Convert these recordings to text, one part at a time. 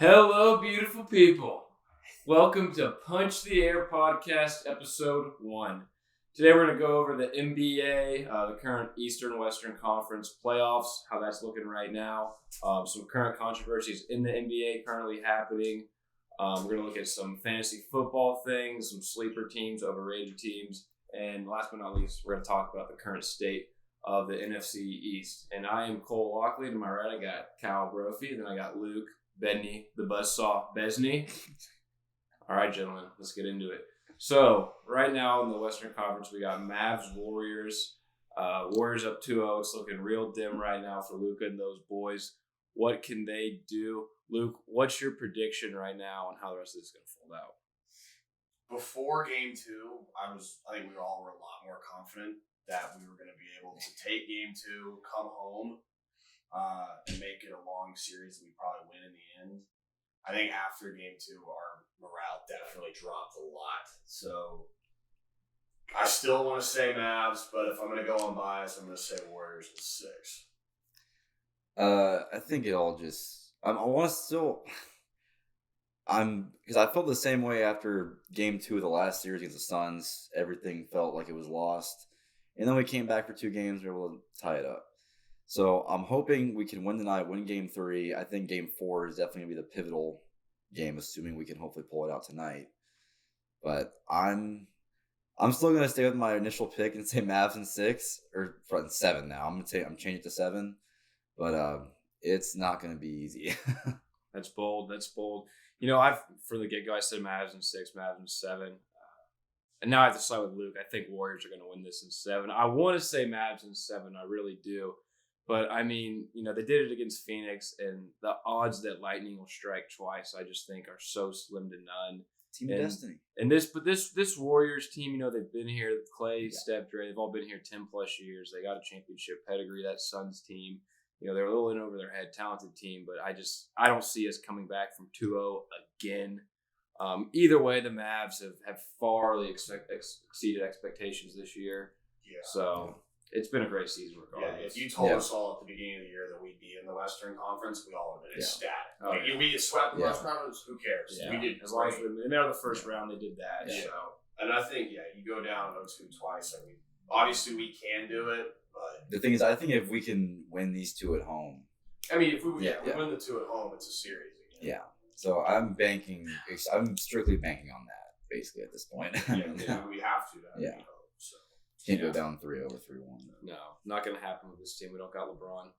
Hello, beautiful people. Welcome to Punch the Air Podcast, Episode 1. Today we're going to go over the NBA, the current Eastern Western Conference playoffs, how that's looking right now, some current controversies in the NBA currently happening. We're going to look at some fantasy football things, some sleeper teams, overrated teams, and last but not least, we're going to talk about the current state of the NFC East. And I am Cole Lockley. To my right, I got Kyle Brophy, then I got Luke Bedney, the buzzsaw Besney. All right, gentlemen, let's get into it. So, right now in the Western Conference, we got Mavs, Warriors. Warriors up 2-0. It's looking real dim right now for Luca and those boys. What can they do? Luke, what's your prediction right now on how the rest of this is going to fold out? Before Game 2, I think we all were a lot more confident that we were going to be able to take Game 2, come home, and make it a long series that we probably win in the end. I think after Game 2, our morale definitely dropped a lot. So I still want to say Mavs, but if I'm going to go on bias, I'm going to say Warriors in 6. I think it all just. I want to still. Because I felt the same way after Game 2 of the last series against the Suns. Everything felt like it was lost, and then we came back for 2 games. We were able to tie it up. So I'm hoping we can win tonight, win Game 3. I think Game 4 is definitely going to be the pivotal game, assuming we can hopefully pull it out tonight. But I'm still going to stay with my initial pick and say Mavs in 6 or front 7 now. I'm changing it to 7, but it's not going to be easy. That's bold. You know, for the get-go, I said Mavs in 6, Mavs in 7. And now I have to side with Luke. I think Warriors are going to win this in 7. I want to say Mavs in 7. I really do. But, I mean, you know, they did it against Phoenix, and the odds that Lightning will strike twice, I just think, are so slim to none. Team of Destiny. And this Warriors team, you know, they've been here. Clay, Steph, Dre, they've all been here 10-plus years. They got a championship pedigree. That Suns team, you know, they're a little in over their head, talented team. But I don't see us coming back from 2-0 again. Either way, the Mavs have far exceeded expectations this year. Yeah. So it's been a great season regardless. Yeah, if you told us all at the beginning of the year that we'd be in the Western Conference, we all would have been ecstatic. Like, if we get swept in the Western Conference, who cares? Yeah. We did as long as and they're the first round, they did that. Yeah. So. And I think, you go down 0-2 twice. I mean, obviously we can do it, but the thing is, I think if we can win these 2 at home. I mean, if we win the 2 at home, it's a series again. Yeah. So I'm strictly banking on that, basically, at this point. Yeah, we have to. Yeah. Hope, so. Can't go down 3-0 or 3-1. No, not going to happen with this team. We don't got LeBron.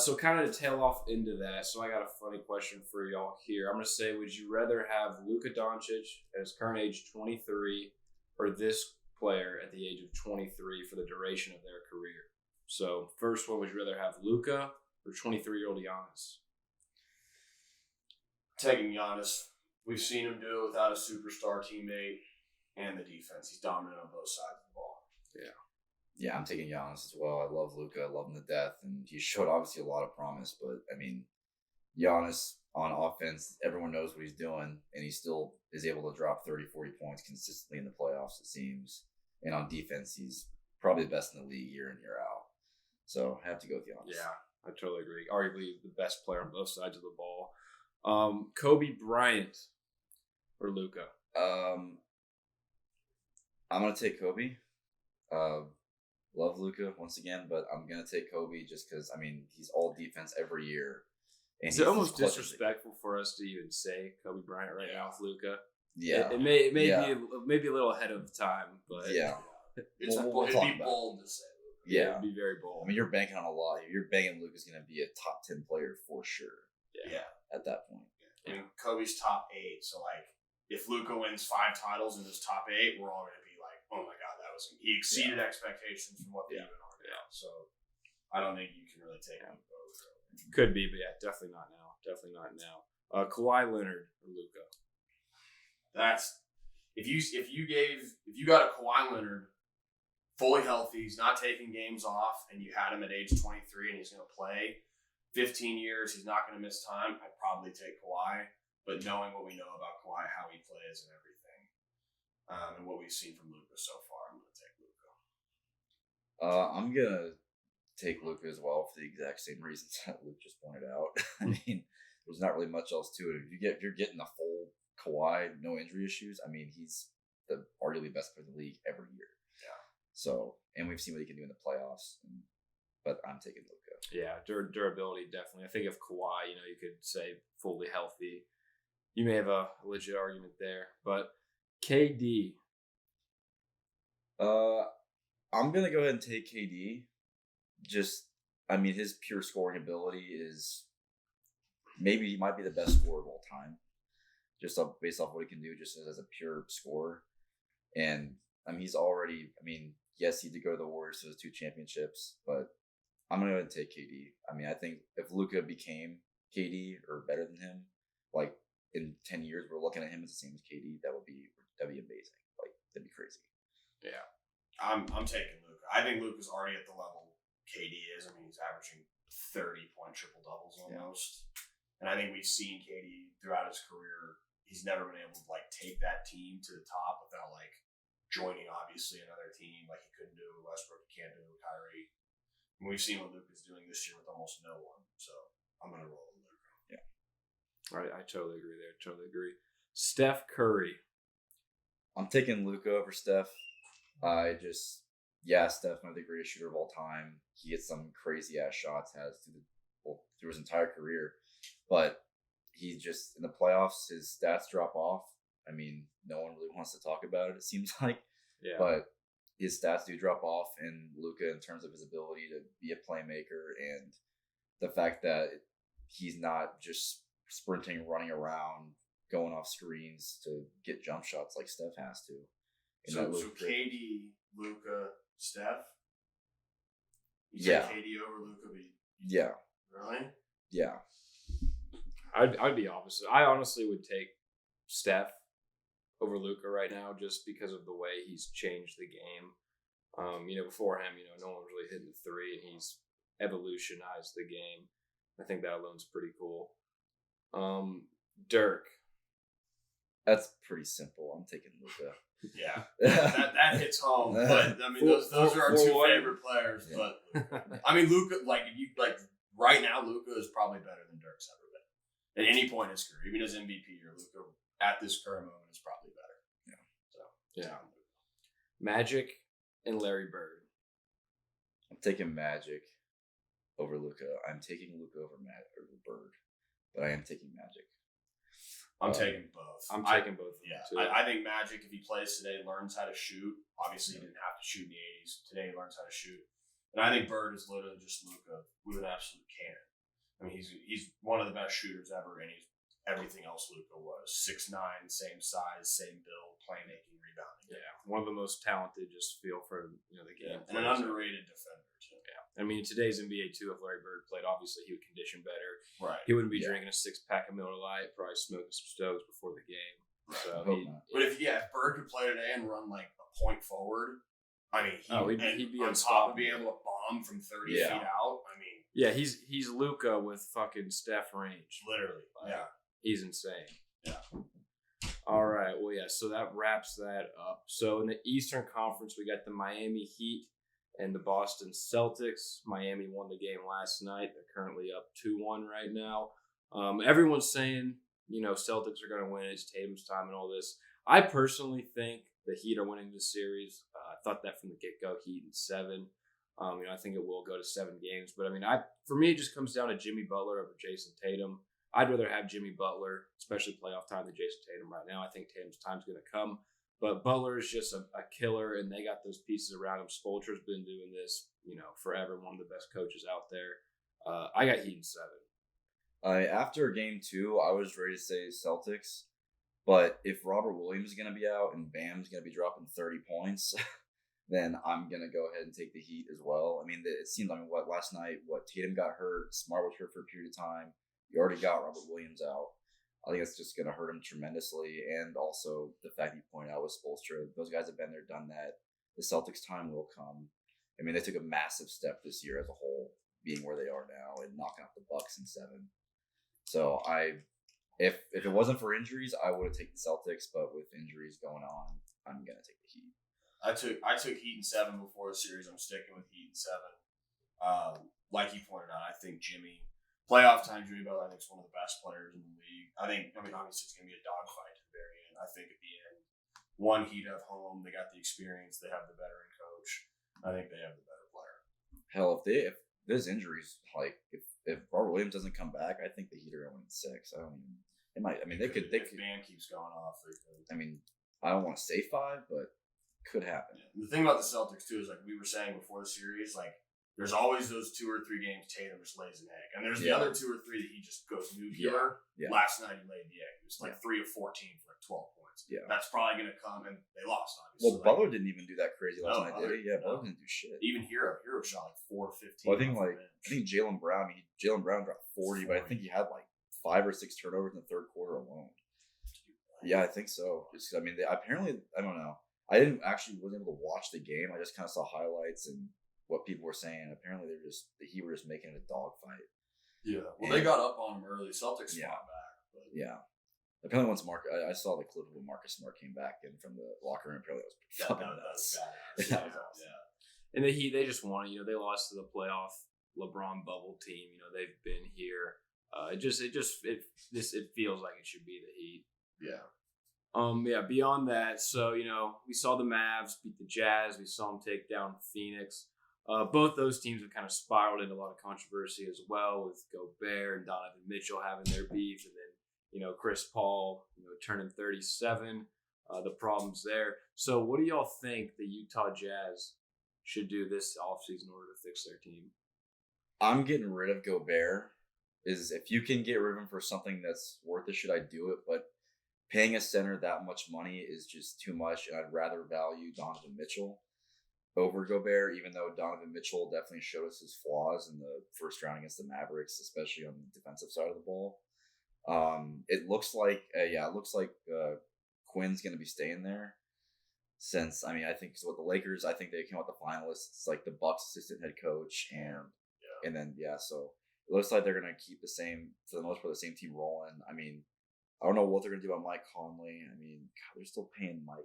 So kind of to tail off into that, so I got a funny question for y'all here. I'm going to say, would you rather have Luka Doncic at his current age 23 or this player at the age of 23 for the duration of their career? So first one, would you rather have Luka or 23-year-old Giannis? Taking Giannis. We've seen him do it without a superstar teammate and the defense. He's dominant on both sides of the ball. Yeah, I'm taking Giannis as well. I love Luka. I love him to death. And he showed obviously a lot of promise. But, I mean, Giannis on offense, everyone knows what he's doing. And he still is able to drop 30, 40 points consistently in the playoffs, it seems. And on defense, he's probably the best in the league year in, year out. So I have to go with Giannis. Yeah, I totally agree. Arguably the best player on both sides of the ball. Kobe Bryant or Luka? I'm going to take Kobe. Love Luka once again, but I'm going to take Kobe just because, I mean, he's all defense every year. And it's almost disrespectful for us to even say Kobe Bryant right now with Luka. Yeah. It may be a little ahead of time, but yeah. It'd be bold to say Luka. Yeah. It'd be very bold. I mean, you're banking on a lot. You're banking Luka's going to be a top 10 player for sure. Yeah. At that point. I mean, Kobe's top 8, so if Luka wins 5 titles in his top 8, we're all going to be like, oh my God, he exceeded expectations from what they even are now. So I don't think you can really take him both. Could be, but yeah, definitely not now. Kawhi Leonard or Luka? That's if you got a Kawhi Leonard fully healthy, he's not taking games off, and you had him at age 23 and he's going to play 15 years, he's not going to miss time, I'd probably take Kawhi. But knowing what we know about Kawhi, how he plays and everything, and what we've seen from Luka so far, I'm going to take Luka. I'm going to take Luka as well for the exact same reasons that Luke just pointed out. I mean, there's not really much else to it. If you're getting a full Kawhi, no injury issues, I mean, he's the arguably best player in the league every year. Yeah. So, and we've seen what he can do in the playoffs. But I'm taking Luka. Yeah, durability definitely. I think if Kawhi, you could say fully healthy, you may have a legit argument there. But KD. I'm gonna go ahead and take KD. His pure scoring ability is maybe he might be the best scorer of all time, just based off what he can do, just as a pure scorer. And he's already. Yes, he did go to the Warriors to his 2 championships, but I'm gonna go ahead and take KD. I think if Luka became KD or better than him, like in 10 years, we're looking at him as the same as KD. That'd be amazing. Like that'd be crazy. Yeah, I'm taking Luka. I think Luka's already at the level KD is. He's averaging 30-point triple doubles almost, and I think we've seen KD throughout his career. He's never been able to take that team to the top without joining obviously another team like he couldn't do with Westbrook. He can't do it with Kyrie. And we've seen what Luka's doing this year with almost no one. So I'm gonna roll with Luka. Yeah. All right, I totally agree there. Totally agree. Steph Curry. I'm taking Luka over Steph. Steph might be the greatest shooter of all time. He hits some crazy ass shots, through his entire career. But he just in the playoffs, his stats drop off. No one really wants to talk about it. It seems like, yeah. But his stats do drop off, and Luka, in terms of his ability to be a playmaker, and the fact that he's not just sprinting, running around, going off screens to get jump shots like Steph has to. So KD, Luka, Steph. You Yeah. take KD over Luka. Yeah. Really? Yeah. I'd be opposite. I honestly would take Steph over Luka right now, just because of the way he's changed the game. Before him, no one was really hitting the 3, and he's evolutionized the game. I think that alone's pretty cool. Dirk. That's pretty simple. I'm taking Luka. Yeah, that hits home. But those are our 2 favorite players. Yeah. But Luka, if you right now, Luka is probably better than Dirk's ever been at any point in his career. Even as MVP or Luka at this current moment is probably better. Yeah. So yeah. Magic and Larry Bird. I'm taking Magic over Luka. I'm taking Luka over Bird, but I am taking Magic. I'm taking both. I'm taking both. Yeah, too. I think Magic, if he plays today, learns how to shoot. Obviously, he didn't have to shoot in the 80s. Today, he learns how to shoot. And I think Bird is literally just Luka with an absolute cannon. He's one of the best shooters ever, and he's everything else Luka was. 6'9", same size, same build, playmaking, rebounding. Yeah, one of the most talented. Just feel for the game, and an underrated defender too. Yeah, today's NBA too. If Larry Bird played, obviously he would condition better. Right. He wouldn't be drinking a 6-pack of Miller Lite, probably smoking some Stokes before the game. Right. So if Bird could play today and run a point forward, he'd be on top of being able to bomb from 30 feet out. Yeah, he's Luka with fucking Steph range. Literally. Yeah. He's insane. Yeah. All right. Well, yeah. So that wraps that up. So in the Eastern Conference, we got the Miami Heat and the Boston Celtics. Miami won the game last night. They're currently up 2-1 right now. Everyone's saying, Celtics are going to win. It's Tatum's time and all this. I personally think the Heat are winning this series. I thought that from the get-go. Heat in 7. I think it will go to 7 games. But, for me, it just comes down to Jimmy Butler over Jason Tatum. I'd rather have Jimmy Butler, especially playoff time, than Jason Tatum right now. I think Tatum's time's going to come. But Butler is just a killer, and they got those pieces around him. Spoelstra's been doing this, forever. One of the best coaches out there. I got Heat in 7. After game 2, I was ready to say Celtics. But if Robert Williams is going to be out and Bam's going to be dropping 30 points, then I'm going to go ahead and take the Heat as well. It seemed last night, Tatum got hurt. Smart was hurt for a period of time. You already got Robert Williams out. I think it's just going to hurt him tremendously. And also the fact you pointed out with Spoelstra, those guys have been there, done that. The Celtics' time will come. They took a massive step this year as a whole, being where they are now and knocking out the Bucks in 7. So if it wasn't for injuries, I would have taken the Celtics. But with injuries going on, I'm going to take the Heat. I took Heat in 7 before the series. I'm sticking with Heat in 7. Like you pointed out, I think Jimmy playoff time, Jimmy Butler, I think, is one of the best players in the league. I mean, obviously, it's going to be a dogfight to the very end. I think at the end, one Heat at home, they got the experience, they have the veteran coach. I think they have the better player. Hell, if there's injuries, like if Robert Williams doesn't come back, I think the Heat are going to win 6. I don't even. It might. I mean, they could. If Bam keeps going off, they could. I mean, I don't want to say 5, but could happen. Yeah. The thing about the Celtics too is like we were saying before the series, like there's always those 2 or 3 games Tatum just lays an egg, and there's the other 2 or 3 that he just goes nuclear. Yeah. Last night he laid the egg. It was like 3 of 14 for like 12 points. Yeah, that's probably going to come, and they lost. Obviously, well, Butler didn't even do that crazy last night, did he? Yeah, Butler didn't do shit. Even Hero shot like 4 of 15. Well, I think Jaylen Brown. Jaylen Brown dropped 40, but I think he had like 5 or 6 turnovers in the third quarter alone. Yeah, I think so. I mean, apparently, I don't know. I wasn't able to watch the game. I just kind of saw highlights and what people were saying. Apparently, the Heat were just making it a dogfight. Yeah. Well, they got up on him early. Celtics fought back. But. Yeah. Apparently, once I saw the clip of when Marcus Smart came back in from the locker room. Apparently, that was fucking nuts. That was awesome. Yeah. And the Heat, they just won. They lost to the playoff LeBron bubble team. They've been here. It feels like it should be the Heat. Yeah. Beyond that, so, we saw the Mavs beat the Jazz. We saw them take down Phoenix. Both those teams have kind of spiraled into a lot of controversy as well, with Gobert and Donovan Mitchell having their beef, and then, Chris Paul, turning 37, the problems there. So what do y'all think the Utah Jazz should do this offseason in order to fix their team? I'm getting rid of Gobert. If you can get rid of him for something that's worth it, should I do it? But paying a center that much money is just too much, and I'd rather value Donovan Mitchell over Gobert, even though Donovan Mitchell definitely showed us his flaws in the first round against the Mavericks, especially on the defensive side of the ball. It looks like Quinn's going to be staying there. Since, I think so with the Lakers, I think they came out the finalists. It's like the Bucks assistant head coach, and then so it looks like they're going to keep the same, for the most part, the same team rolling. I don't know what they're going to do about Mike Conley. God, they're still paying Mike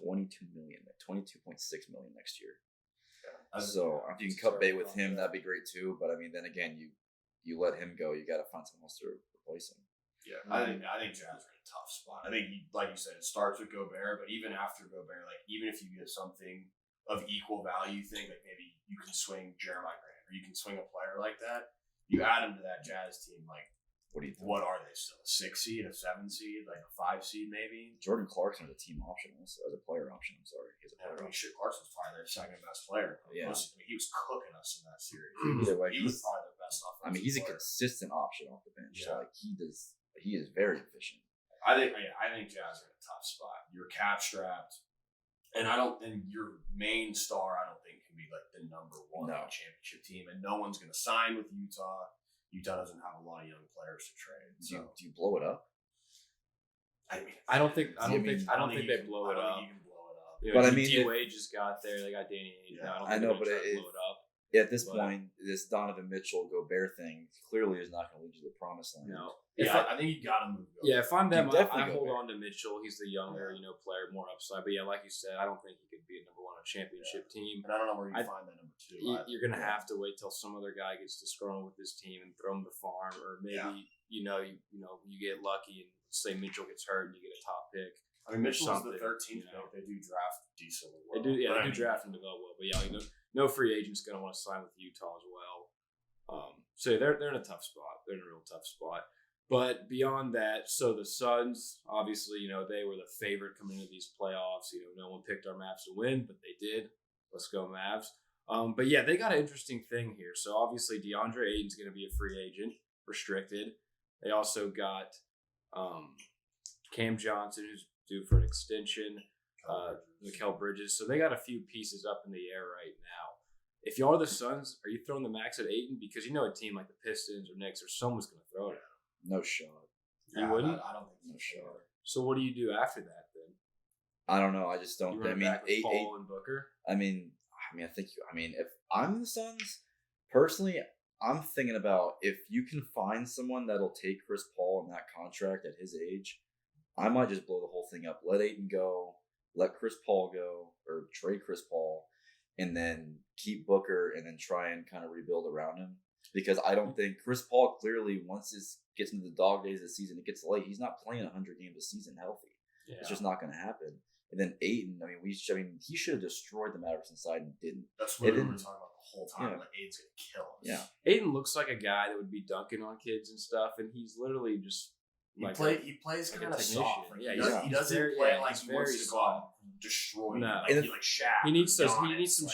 $22.6 million next year. Yeah, so if you can cut bait with him, that'd be great too. But then again, you let him go, you got to find someone else to replace him. Yeah, I think Jazz are in a tough spot. I think, like you said, it starts with Gobert, but even after Gobert, like even if you get something of equal value, think like maybe you can swing Jeremiah Grant or you can swing a player like that. You add him to that Jazz team, like. What do you think? What are they still? A 6 seed, a 7 seed, like a 5 seed maybe? Jordan Clarkson is a team option also, as a player option. I'm sorry. He's a player option. Clarkson's probably their second best player. Yeah. He was cooking us in that series. He was probably the best offensive he's player. A consistent option off the bench. Yeah. Like he is very efficient. I think Jazz are in a tough spot. You're cap strapped. And your main star, I don't think, can be like the number one championship team. And no one's gonna sign with Utah. Utah doesn't have a lot of young players to trade. So. Do you blow it up? I don't think they blow it up. You can blow it up. But D-Wade just got there. They got Danny Ainge. Yeah, I know, but blow it up. At this point, this Donovan Mitchell Gobert thing clearly is not going to lead you to the promised land. No. I think you got to move Gobert. Yeah, if I'm them, I hold on to Mitchell. He's the younger, player, more upside. But like you said, I don't think he could be a number one on a championship team. And I don't know where you find that number 2. You're going to have to wait till some other guy gets disgruntled with his team and throw him to farm, or maybe you get lucky and say Mitchell gets hurt and you get a top pick. Mitchell's the 13th pick. They do draft decently well. They do draft and develop well. But no free agent's going to want to sign with Utah as well. So they're in a tough spot. They're in a real tough spot. But beyond that, so the Suns, obviously, they were the favorite coming into these playoffs. No one picked our Mavs to win, but they did. Let's go Mavs. But yeah, they got an interesting thing here. So obviously, DeAndre Ayton's going to be a free agent, restricted. They also got Cam Johnson, who's due for an extension. Mikal Bridges. So they got a few pieces up in the air right now. If y'all are the Suns, are you throwing the max at Ayton? Because a team like the Pistons or Knicks or someone's going to throw it at him. No shot. You wouldn't? I don't think no shot. So what do you do after that then? I don't know. I just don't. Paul and Booker. I think if I'm the Suns, personally, I'm thinking about if you can find someone that'll take Chris Paul in that contract at his age, I might just blow the whole thing up. Let Ayton go, let Chris Paul go, or trade Chris Paul, and then keep Booker, and then try and kind of rebuild around him. because I don't think Chris Paul clearly once it gets into the dog days of the season, it gets late. He's not playing 100 games a season healthy. Yeah. It's just not going to happen. And then Ayton, he should have destroyed the Mavericks inside and didn't. That's what we were talking about the whole time. Yeah. Like Ayton's gonna kill us. Yeah. Ayton looks like a guy that would be dunking on kids and stuff, and he's literally just He plays kind of soft. Like, Yeah, he doesn't play like he wants to go out and destroy you. No. Like, he like Shaq. He needs some Like,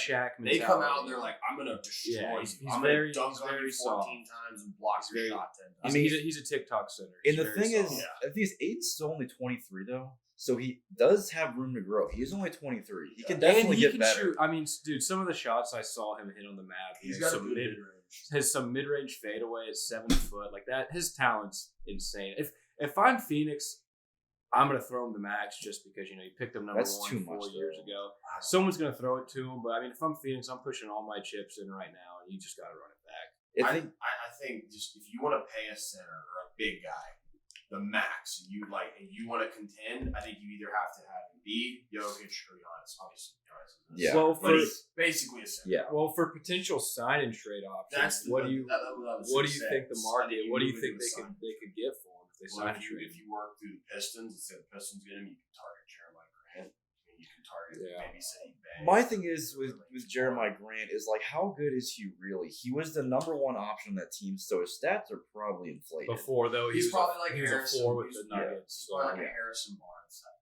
Shaq They mentality. come out and they're like, I'm gonna destroy Yeah, you. he's I'm very- gonna dunk he's on very you 14 times and block your very- shot 10 times. He's a TikTok center. And He's the very thing is, soft. I think Ayton's still only 23 though, so he does have room to grow. He is only 23. He can definitely get better. Shoot. I mean, dude, some of the shots I saw him hit on the Mavs, He's got some a good mid-range. has some mid-range fadeaway at 7 foot like that. His talent's insane. If I'm Phoenix, I'm gonna throw him the max just because you picked him number That's 1 too 4 much, years though. ago. Someone's gonna throw it to him, but I mean, if I'm Phoenix, I'm pushing all my chips in right now, and you just gotta run it back. I think just if you want to pay a center or a big guy the max, and you want to contend, I think you either have to have Embiid, Jokic, or Giannis. Obviously, Giannis is Yeah. Well, but he's basically a center. Yeah. Well, for potential sign and trade options, what do you think the market? What do you think they could get for him if they sign and trade? If you work through the Pistons, let's say the Pistons get him, you can target Jeremiah Grant. You can target maybe Sadie Bay. My thing is with Jeremiah Grant is like, how good is he really? He was the number 1 option on that team, so his stats are probably inflated. Before though, he's probably like he was Harrison. a 4 with He's the Nuggets. He's probably like a Harrison Barnes type.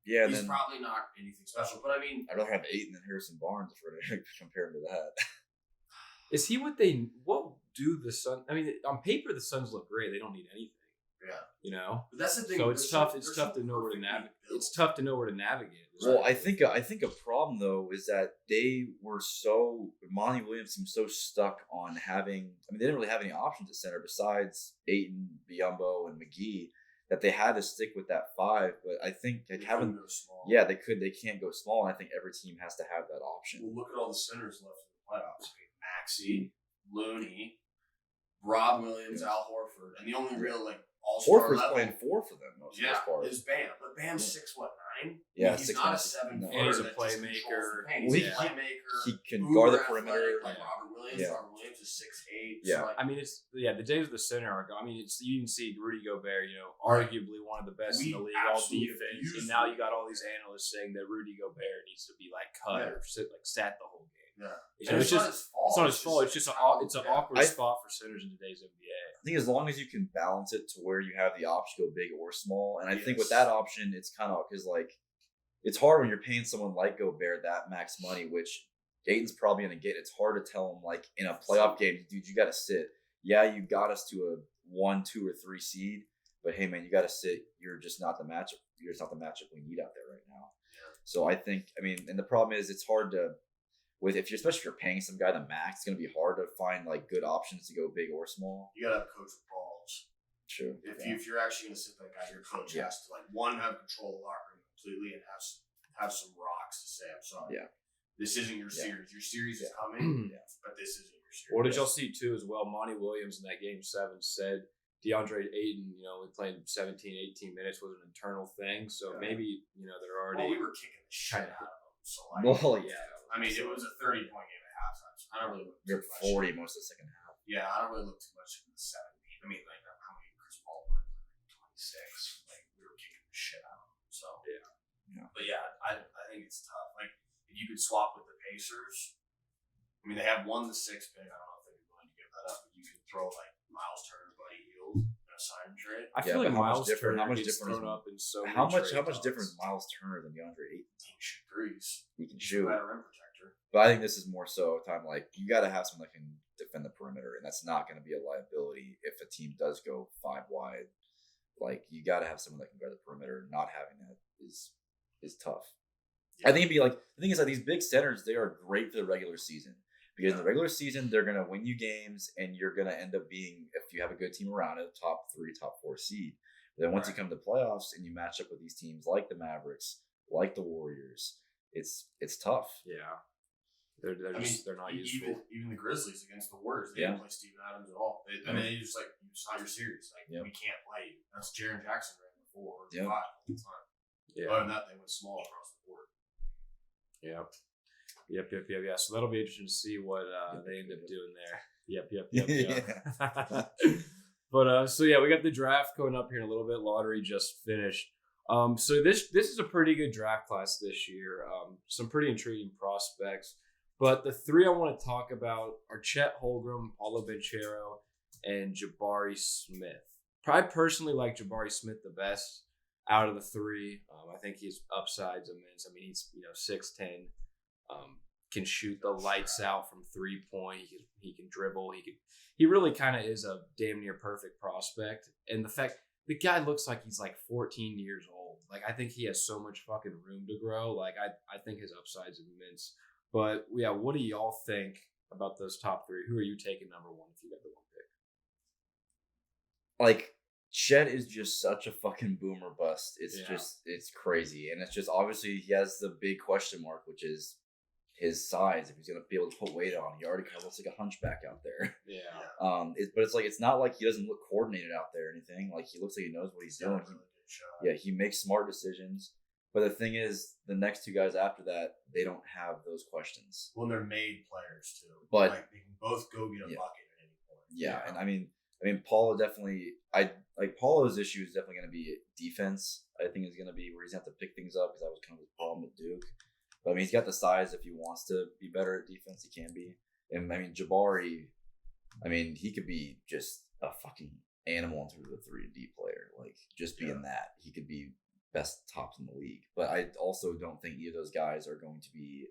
Yeah, He's then probably not anything special, but I mean, I'd rather have Ayton than Harrison Barnes if we're to compare him to that. Is he what do the Suns? I mean, on paper the Suns look great. They don't need anything. yeah. But that's the thing. So it's tough. It's tough to know where to navigate. It's tough to know where to navigate. Well, I think a problem though is that they were Monty Williams seemed so stuck on having. I mean, they didn't really have any options at center besides Ayton, Biyombo, and McGee. That they had to stick with that 5, but I think they haven't. Go small. Yeah, they could. They can't go small, and I think every team has to have that option. Well, look at all the centers left in the playoffs. Maxey, Looney, Rob Williams, Al Horford, and the only real all-star Horford's level. playing 4 for them most of this part. Is Bam, but Bam's 6'9". Yeah, he's 6'9". not a 7 No. footer. And he's a that just playmaker. controls the paint. Well, He's a playmaker. He can uber guard the athletic, perimeter. like Robert Williams. Yeah. Robert Williams is 6'8". Yeah. So I mean, the days of the center are gone. I mean, you can see Rudy Gobert, arguably one of the best in the league, all defense, and now you got all these analysts saying that Rudy Gobert needs to be cut or sat the whole game. yeah. And it's not his fault. It's not his fault. It's just an awkward I- spot for centers in today's NBA. I think as long as you can balance it to where you have the option to go big or small, and I think with Yes. that option, it's kind of because it's hard when you're paying someone like Gobert that max money, which Ayton's probably going to get. It's hard to tell him in a playoff game, dude, you got to sit. Yeah, you got us to a 1, 2, or 3 seed, but hey, man, you got to sit. You're just not the matchup. You're just not the matchup we need out there right now. Yeah. So I think, and the problem is it's hard to. Especially if you're paying some guy the max, it's gonna be hard to find good options to go big or small. You gotta have a coach with balls. True. If you're actually gonna sit that guy, your coach has to one, have control of the locker room completely and have some rocks to say, I'm sorry. Yeah. This isn't your Yeah. series. Your series is coming, but this isn't your series. What did y'all see too as well? Monty Williams in that game 7 said DeAndre Ayton, we played 17, 18 minutes was an internal thing. So maybe, they're already. Well, we were kicking the shit out of them. So Yeah. I mean, it was a 30-point game at halftime. So I don't really look You're too much. 40 most of the second half. Yeah, I don't really look too much into the 70. I mean, how many Chris Paul won? 26. We were kicking the shit out of them. So Yeah. But yeah, I think it's tough. If you could swap with the Pacers, I mean, they have won the 6th pick. I don't know if they'd be willing to give that up, but you could throw Miles Turner, Buddy Hield in a sign and trade. I feel but how much Miles different- Turner how much gets different thrown is- up in so many How much trade different is talks. Miles Turner than DeAndre Ayton? He can shoot threes. He can He's a shoot. better rim protector. But I think this is more so a time you got to have someone that can defend the perimeter, and that's not going to be a liability if a team does go 5 wide. You got to have someone that can guard the perimeter. Not having that is tough. Yeah. I think it'd be the thing is these big centers, they are great for the regular season because in the regular season they're going to win you games, and you're going to end up being, if you have a good team around it, top 3, top 4 seed. But then once you come to playoffs and you match up with these teams like the Mavericks, like the Warriors, it's tough. Yeah. They're not useful. Even the Grizzlies against the Warriors, they Yeah. didn't play Steven Adams at all. They just you saw your series. We can't play you. That's Jaren Jackson ran the 4 or 5 all the time. Yeah. Other than that, they went small across the board. Yep. Yeah. So that'll be interesting to see what they end up doing there. Yep. But so yeah, we got the draft coming up here in a little bit. Lottery just finished. So this is a pretty good draft class this year. Some pretty intriguing prospects. But the three I want to talk about are Chet Holmgren, Paolo Banchero, and Jabari Smith. I personally like Jabari Smith the best out of the three. I think his upside's immense. I mean, he's 6'10", can shoot the lights out from 3-point. He can dribble. He really kind of is a damn near perfect prospect. And the fact the guy looks like he's like 14 years old. Like, I think he has so much fucking room to grow. Like, I think his upside's immense. But yeah, what do y'all think about those top three? Who are you taking number one if you got the one pick? Like, Chet is just such a fucking boomer bust. It's crazy. And it's just, obviously, he has the big question mark, which is his size. If he's going to be able to put weight on, he already kind of looks like a hunchback out there. Yeah. But it's like, it's not like he doesn't look coordinated out there or anything. Like, he looks like he knows what he's doing. He makes smart decisions. But the thing is, the next two guys after that, they don't have those questions. Well, they're made players too. But like, they can both go get a bucket at any point. Yeah, and I mean, Paolo definitely. Paolo's issue is definitely going to be defense. I think is going to be where he's going to have to pick things up because that was kind of his problem with Duke. But I mean, he's got the size. If he wants to be better at defense, he can be. And I mean, Jabari. I mean, he could be just a fucking animal in terms of a 3-and-D player. Like, just being that, he could be best tops in the league. But I also don't think either of those guys are going to be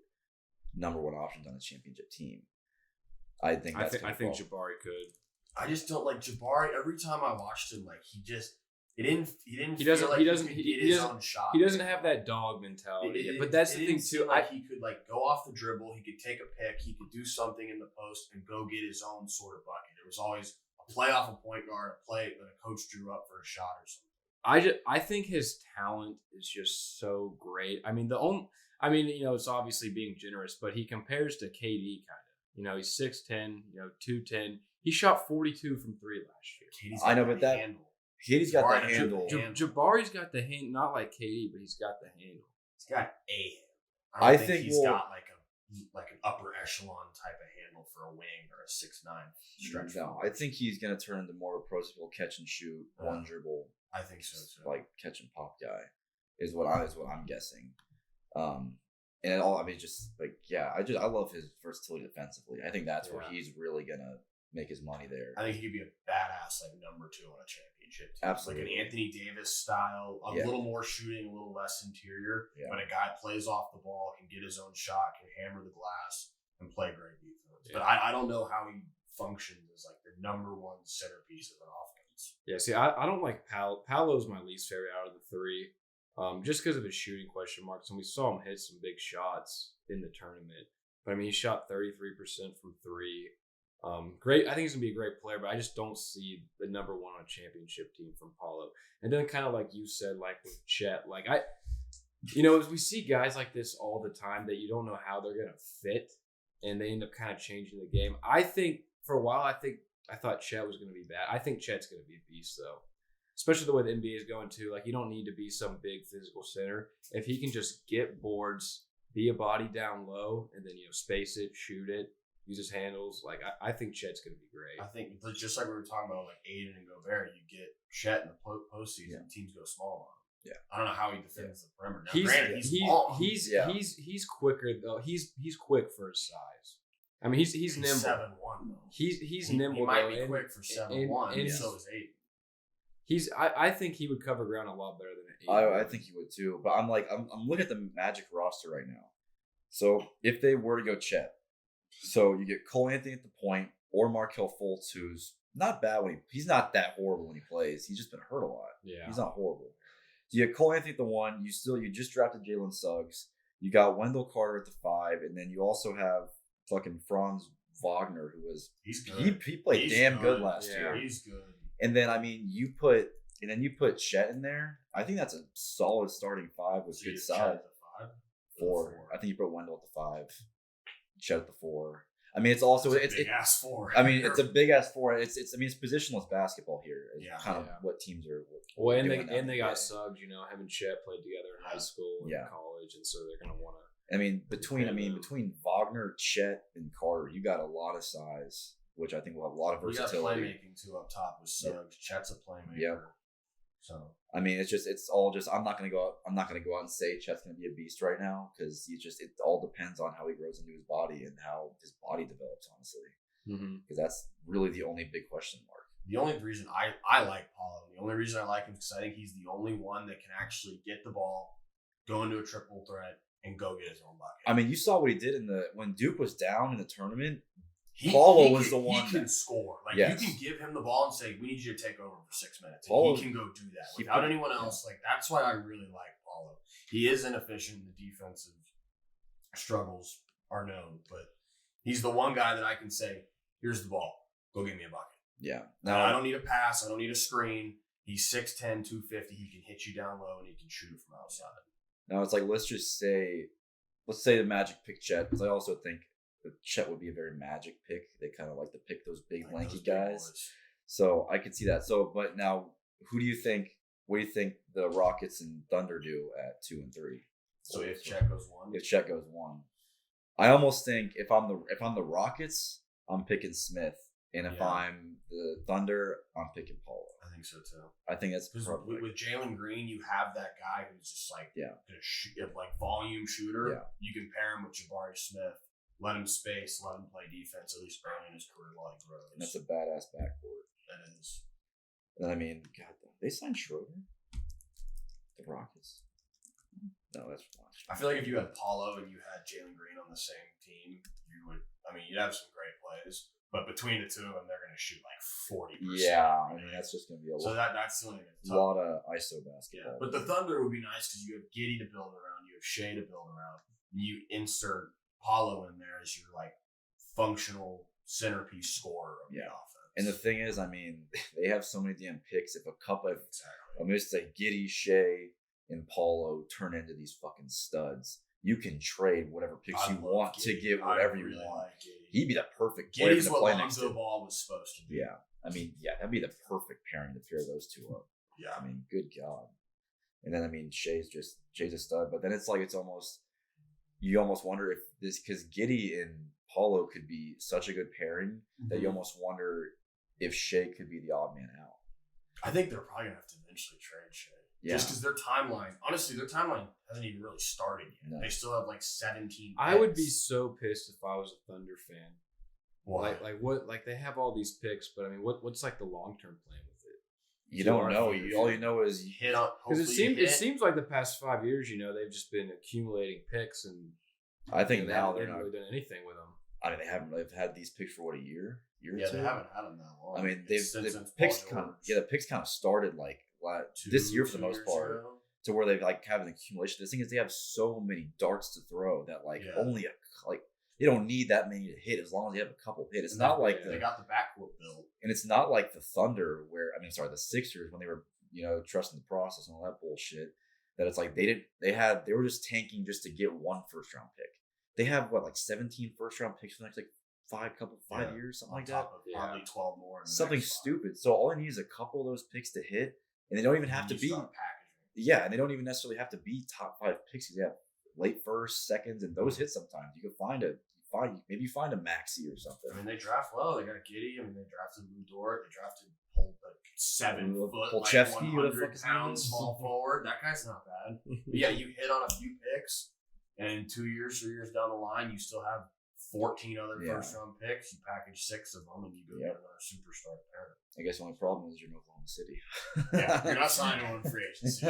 number one options on a championship team. I think Jabari could. I just don't like Jabari. Every time I watched him, like he doesn't get his own shot. He doesn't have that dog mentality. But that's the thing too. He could like go off the dribble. He could take a pick. He could do something in the post and go get his own sort of bucket. It was always a play off a point guard, a play that a coach drew up for a shot or something. I think his talent is just so great. I mean, it's obviously being generous, but he compares to KD kind of. He's 6'10", 210. He shot 42 from 3 last year. KD's got the handle. Jabari's got the hand, not like KD, but he's got the handle. He's got a handle. I think he's got like an upper echelon type of handle for a wing or a 6'9" stretch. No, I think he's gonna turn into more of a prototypical catch and shoot, one dribble. I think so too. Like catch and pop guy is what I'm guessing. And it all, I mean, just like, yeah, I love his versatility defensively. I think that's where he's really gonna make his money there. I think he could be a badass like number 2 on a championship team. Absolutely. Like an Anthony Davis style, a little more shooting, a little less interior. Yeah. But a guy plays off the ball, can get his own shot, can hammer the glass, and play great defense. Yeah. But I don't know how he functions as like the number 1 centerpiece of an offense. Yeah, see, I don't like Paolo. Paolo's my least favorite out of the three. Just because of his shooting question marks. And we saw him hit some big shots in the tournament. But I mean, he shot 33% from 3. Great. I think he's going to be a great player, but I just don't see the number 1 on a championship team from Paolo. And then kind of like you said, like with Chet, like as we see guys like this all the time that you don't know how they're going to fit and they end up kind of changing the game. I think for a while, I thought Chet was going to be bad. I think Chet's going to be a beast though. Especially the way the NBA is going too. Like, you don't need to be some big physical center. If he can just get boards, be a body down low, and then, space it, shoot it, use his handles. Like, I think Chet's going to be great. I think just like we were talking about, like Aiden and Gobert, you get Chet in the postseason, teams go small on him. Yeah. I don't know how he defends the perimeter. Now, granted, he's quicker though. He's quick for his size. I mean, he's nimble. 7'1" though. He's nimble. He might be quick for 7'1", and so is Aiden. I think he would cover ground a lot better than Aiden. I think he would too. But I'm looking at the Magic roster right now. So if they were to go Chet, so you get Cole Anthony at the point or Markelle Fultz, who's not bad he's not that horrible when he plays. He's just been hurt a lot. Yeah, he's not horrible. So you get Cole Anthony at the 1. You just drafted Jalen Suggs. You got Wendell Carter at the 5, and then you also have fucking Franz Wagner, who was he's good. He played good last year. He's good. And then you put Chet in there. I think that's a solid starting 5 with good size. 4. I think you put Wendell at the 5, Chet at the 4. I mean, it's also it's a big ass 4. I mean, it's a big ass 4. It's positionless basketball here. It's kind of what teams are. Well, and they got Suggs. Him and Chet played together in high school and college, and so they're gonna want to. Between Wagner, Chet, and Carter, you got a lot of size. which I think will have a lot of We got versatility. playmaking too up top with Suggs. Chet's a playmaker. Yeah. So I mean, it's all just. I'm not gonna go out and say Chet's gonna be a beast right now because it all depends on how he grows into his body and how his body develops, honestly. Because that's really the only big question mark. The only reason I like Paolo, the only reason I like him is because I think he's the only one that can actually get the ball, go into a triple threat, and go get his own bucket. I mean, you saw what he did when Duke was down in the tournament. He the one he can score. Like Yes. you can give him the ball and say, "We need you to take over for 6 minutes." And Paolo- he can go do that without anyone else. Like that's why I really like Paolo. He is inefficient. The defensive struggles are known, but he's the one guy that I can say, "Here's the ball. Go get me a bucket." Yeah. Now I don't need a pass. I don't need a screen. He's 6'10", 250. He can hit you down low and he can shoot it from outside. Now it's like let's say the Magic pick Chet, because I also think that Chet would be a very Magic pick. They kind of like to pick those big lanky guys. So I could see that. So, but now, who do you think? What do you think the Rockets and Thunder do at 2 and 3? So if Chet goes 1, If Chet goes 1, I almost think if I'm the Rockets, I'm picking Smith, and if I'm the Thunder, I'm picking Paolo. I think so too. I think that's Because perfect. with Jalen Green, you have that guy who's just like gonna shoot, like volume shooter. Yeah. You can pair him with Jabari Smith. Let him space. Let him play defense at least early in his career while he grows. And that's a badass backcourt. That is. And I mean, God, they signed Schroeder. The Rockets. No, that's not. I feel like if you had Paolo and you had Jalen Green on the same team, you'd have some great plays. But between the two of them, they're going to shoot like 40%. Yeah, I mean that's just going to be a So lot. that's the only Lot of ISO basketball. Yeah, but the Thunder would be nice because you have Giddey to build around, you have Shea to build around. You insert Paolo in there as your like functional centerpiece scorer of the offense. And the thing is, I mean, they have so many damn picks. If a couple of, Exactly. I'm going to say Giddey, Shea, and Paulo turn into these fucking studs, you can trade whatever picks I you love want Giddey. to get I whatever really you want. like Giddey. He'd be the perfect player Giddey's to what play next Lonzo to. Ball was supposed to be. Yeah, I mean, that'd be the perfect pairing to pair those two up. Yeah. I mean, good God. And then I mean, Shea's a stud, but then it's like you almost wonder if this, because Giddey and Paulo could be such a good pairing that you almost wonder if Shea could be the odd man out. I think they're probably gonna have to eventually trade Shea. Yeah. Just because their timeline hasn't even really started yet. No. They still have like 17 I would picks. be so pissed if I was a Thunder fan. Why? Like they have all these picks, but I mean, what's like the long term plan with it? You don't know. All you know is hit on Because it seems like the past 5 years, they've just been accumulating picks, and I think they now haven't they're not. really done anything with them. I mean, they haven't. They've had these picks for what, a year or Yeah, two. they haven't had them that long. I mean, Since the picks Paul kind. George. The picks kind of started like this year for the 2 most years part, ago. to where they've like have an accumulation. The thing is, they have so many darts to throw that they don't need that many to hit as long as they have a couple hit. It's And not they- like they got the backcourt built. and it's not like the Thunder the Sixers when they were trusting the process and all that bullshit. That it's like they were just tanking just to get one first round pick. They have 17 first round picks for the next 5 years, something On like that. top of probably 12 more. in the Something next 5. stupid. So all I need is a couple of those picks to hit, and they don't even have to You be. start packaging. Yeah, and they don't even necessarily have to be top 5 picks. You have late first, seconds, and those hit sometimes. You can find a Maxi or something. I mean, they draft well. They got Giddey. I mean, they drafted Lou Dort. They drafted 7 foot, Polchevsky, who the 100 fuck his name pound is? small forward. That guy's not bad. But yeah, you hit on a few picks, and 2 years, 3 years down the line, you still have 14 other first round picks. You package 6 of them, and you go get another superstar pair. I guess the only problem is you're in Oklahoma City. Yeah, you're not signing one free agency.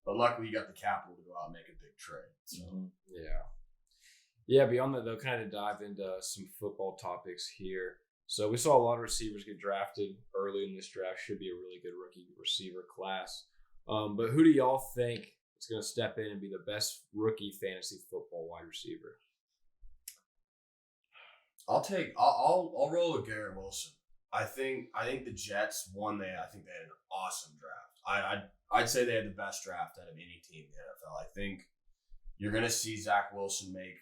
But luckily, you got the capital to go out and make a big trade. So. Yeah. Beyond that, they'll kind of dive into some football topics here. So we saw a lot of receivers get drafted early in this draft. Should be a really good rookie receiver class. But who do y'all think is going to step in and be the best rookie fantasy football wide receiver? I'll roll with Garrett Wilson. I think the Jets won. I think they had an awesome draft. I'd say they had the best draft out of any team in the NFL. I think you're gonna see Zach Wilson make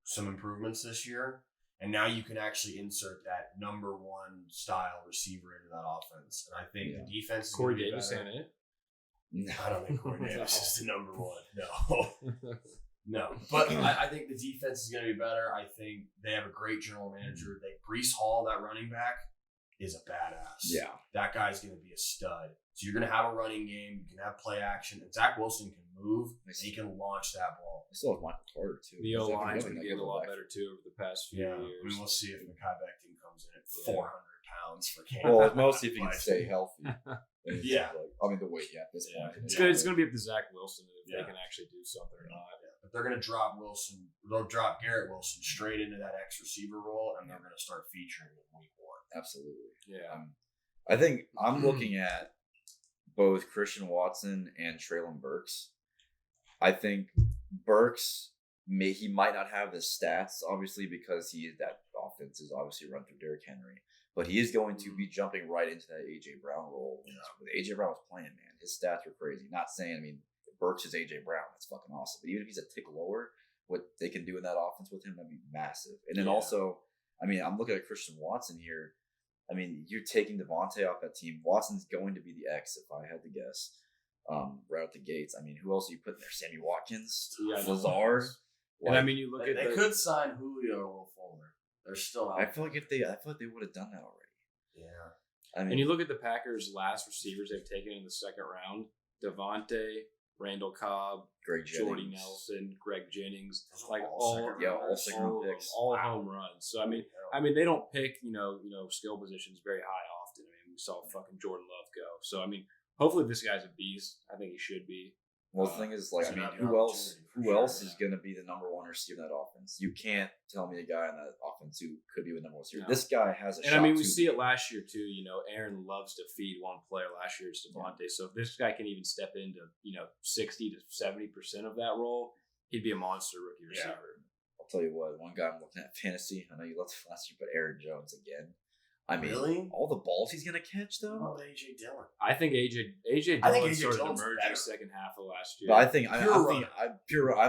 some improvements this year, and now you can actually insert that number 1 style receiver into that offense. And I think the defense is Corey gonna be Davis better. in it. No. I don't think Corey Davis is the number 1. No. No, but I think the defense is going to be better. I think they have a great general manager. Breece Hall, that running back, is a badass. Yeah. That guy's going to be a stud. So you're going to have a running game. You can have play action. And Zach Wilson can move. And he can launch that ball. I still have Michael Carter, too. The O-line's been getting a lot better, too, over the past few years. I mean, we'll see if Mekhi Becton comes in at 400 pounds for camp. Well, mostly if he can stay healthy. Yeah. I mean, the weight, at this point. It's going to be up to Zach Wilson if they can actually do something or not. But they're going to drop Wilson. They'll drop Garrett Wilson straight into that X receiver role, and they're going to start featuring him week 1. Absolutely. Yeah. I think I'm looking at both Christian Watson and Treylon Burks. I think Burks he might not have the stats, obviously, because that offense is obviously run through Derrick Henry. But he is going to be jumping right into that A.J. Brown role. When A.J. Brown was playing, man, his stats were crazy. Not saying, I mean, Burks is A.J. Brown. That's fucking awesome. But even if he's a tick lower, what they can do in that offense with him, that'd be massive. And then also, I mean, I'm looking at Christian Watson here. I mean, you're taking Devontae off that team. Watson's going to be the X, if I had to guess, right out the gates. I mean, who else are you putting there? Sammy Watkins? Lazard? And I mean, you look at they could sign Julio or Will Fuller. They're still out. I feel like they would have done that already. Yeah. I mean, and you look at the Packers' last receivers they've taken in the second round: Devontae, Randall Cobb, Jordy Nelson, Greg Jennings, like all second round picks, all home runs. So I mean, they don't pick skill positions very high often. I mean, we saw fucking Jordan Love go. So I mean, hopefully this guy's a beast. I think he should be. Well, the thing is, like, I mean, who else is going to be the number one receiver in that offense? You can't tell me a guy in that offense who could be the number one receiver. No. This guy has a shot. And I mean, we see it last year too. Aaron loves to feed one player. Last year it's Devontae. So if this guy can even step into 60 to 70% of that role, he'd be a monster rookie receiver. I'll tell you what. One guy I'm looking at fantasy. I know you left last year, but Aaron Jones again. I mean, really? all the balls he's gonna catch though. Oh, AJ Dillon. I think AJ Dillon started to emerge in the second half of last year. But I think I'm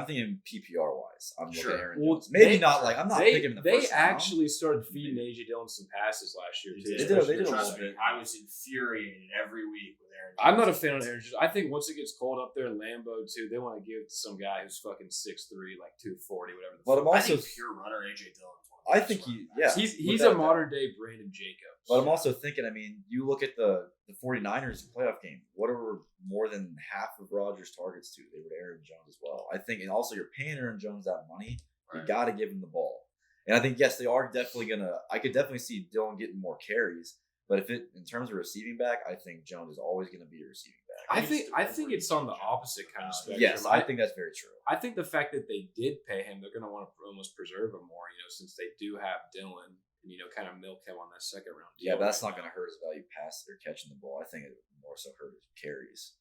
thinking PPR wise. I'm looking at Aaron Jones. Maybe not like I'm not picking him in the first round. They actually started feeding AJ Dillon some passes last year too. They did a little bit. I was infuriated every week with Aaron Jones. I'm not a fan of Aaron Jones. I think once it gets cold up there in Lambeau too, they want to give it to some guy who's fucking 6'3", like 240, whatever. But I'm also pure runner AJ Dillon. I think he's a modern day Brandon Jacobs. But I'm also thinking, I mean, you look at the 49ers playoff game. What are more than half of Rodgers' targets to? They were to Aaron Jones as well. I think, and also you're paying Aaron Jones that money. Right. You got to give him the ball. And I think, yes, they are definitely going to – I could definitely see Dillon getting more carries. But in terms of receiving back, I think Jones is always going to be a receiving back. I think it's on the opposite kind of spectrum. Yes, I think that's very true. I think the fact that they did pay him, they're going to want to almost preserve him more, since they do have Dillon and, kind of milk him on that second round deal. Yeah, but that's not going to hurt his value passing or catching the ball. I think it would more so hurt his carries.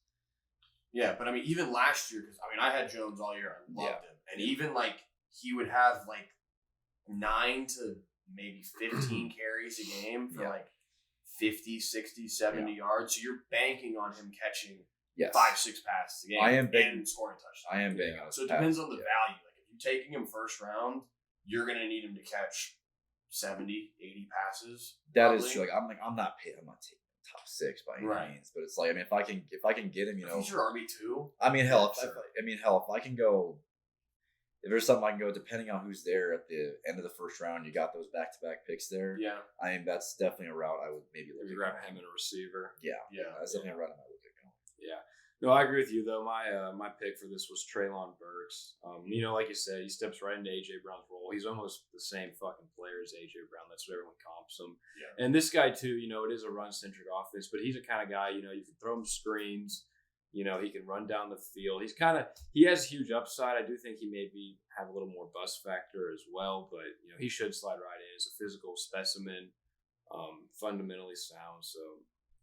Yeah, but I mean, even last year, because I had Jones all year. I loved him. And even he would have 9 to maybe 15 carries a game for 50, 60, 70 yards. So you're banking on him catching 5-6 passes a game and scoring touchdowns. I am banking on it. So it depends on the value. If you're taking him first round, you're going to need him to catch 70, 80 passes. That is true. I'm not taking top 6 by any means, but it's if I can get him, he's your RB2. I mean, hell, if I can go. If there's something I can go, depending on who's there at the end of the first round, you got those back-to-back picks there. Yeah. I mean, that's definitely a route I would maybe look at. Grab him and a receiver. Yeah. That's definitely a route I might look at going. Yeah. No, I agree with you, though. My pick for this was Treylon Burks. Like you said, he steps right into A.J. Brown's role. He's almost the same fucking player as A.J. Brown. That's what everyone comps him. Yeah. And this guy, too, it is a run-centric offense, but he's the kind of guy, you can throw him screens. He can run down the field. He has huge upside. I do think he maybe have a little more bust factor as well, but he should slide right in. He's a physical specimen, fundamentally sound, so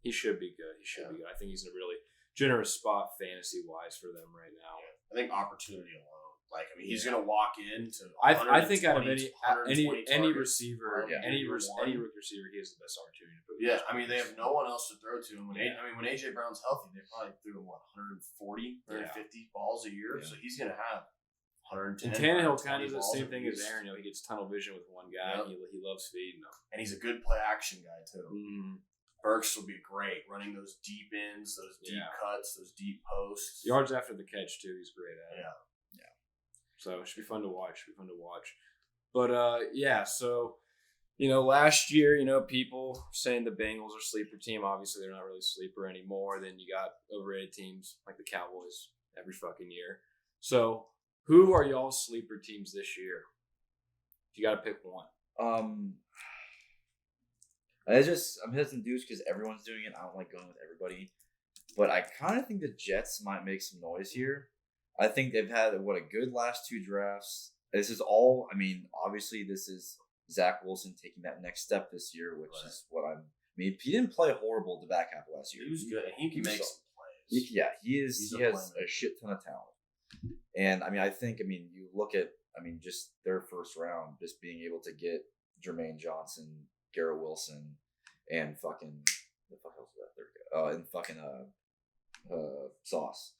he should be good. Be good. I think he's in a really generous spot fantasy wise for them right now. I think opportunity alone. He's going to walk into. I think out of any receiver, any rookie receiver, he has the best opportunity to put. Yeah, they have no one else to throw to. When AJ Brown's healthy, they probably threw him 140, 150 balls a year. Yeah. So he's going to have 110. And Tannehill kind of does the same thing as Aaron. He gets tunnel vision with one guy. Yep. He loves feeding them, and he's a good play action guy too. Mm-hmm. Burks will be great running those deep ins, those deep cuts, those deep posts. Yards after the catch too. He's great at it. Yeah. So it should be fun to watch. But yeah, so last year, people saying the Bengals are sleeper team. Obviously, they're not really sleeper anymore. Then you got overrated teams like the Cowboys every fucking year. So who are y'all's sleeper teams this year? If you got to pick one. I'm hesitant to do because everyone's doing it. I don't like going with everybody. But I kind of think the Jets might make some noise here. I think they've had, a good last 2 drafts. This is all, obviously this is Zach Wilson taking that next step this year, which is what he didn't play horrible the back half of last year. He was good. He can make some plays. He has a shit ton of talent. And, I think, you look at, just their first round, just being able to get Jermaine Johnson, Garrett Wilson, and fucking, what the fuck else was that third guy? And fucking, Sauce.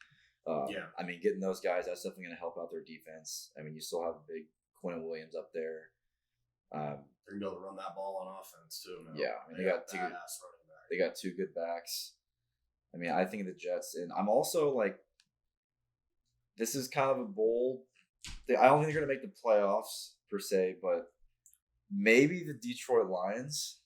Getting those guys, that's definitely going to help out their defense. You still have big Quinn Williams up there. They're going to be able to run that ball on offense, too. Now. Yeah, they got two. They got 2 good backs. I think the Jets, and I'm also like, this is kind of a bold. I don't think they're going to make the playoffs per se, but maybe the Detroit Lions.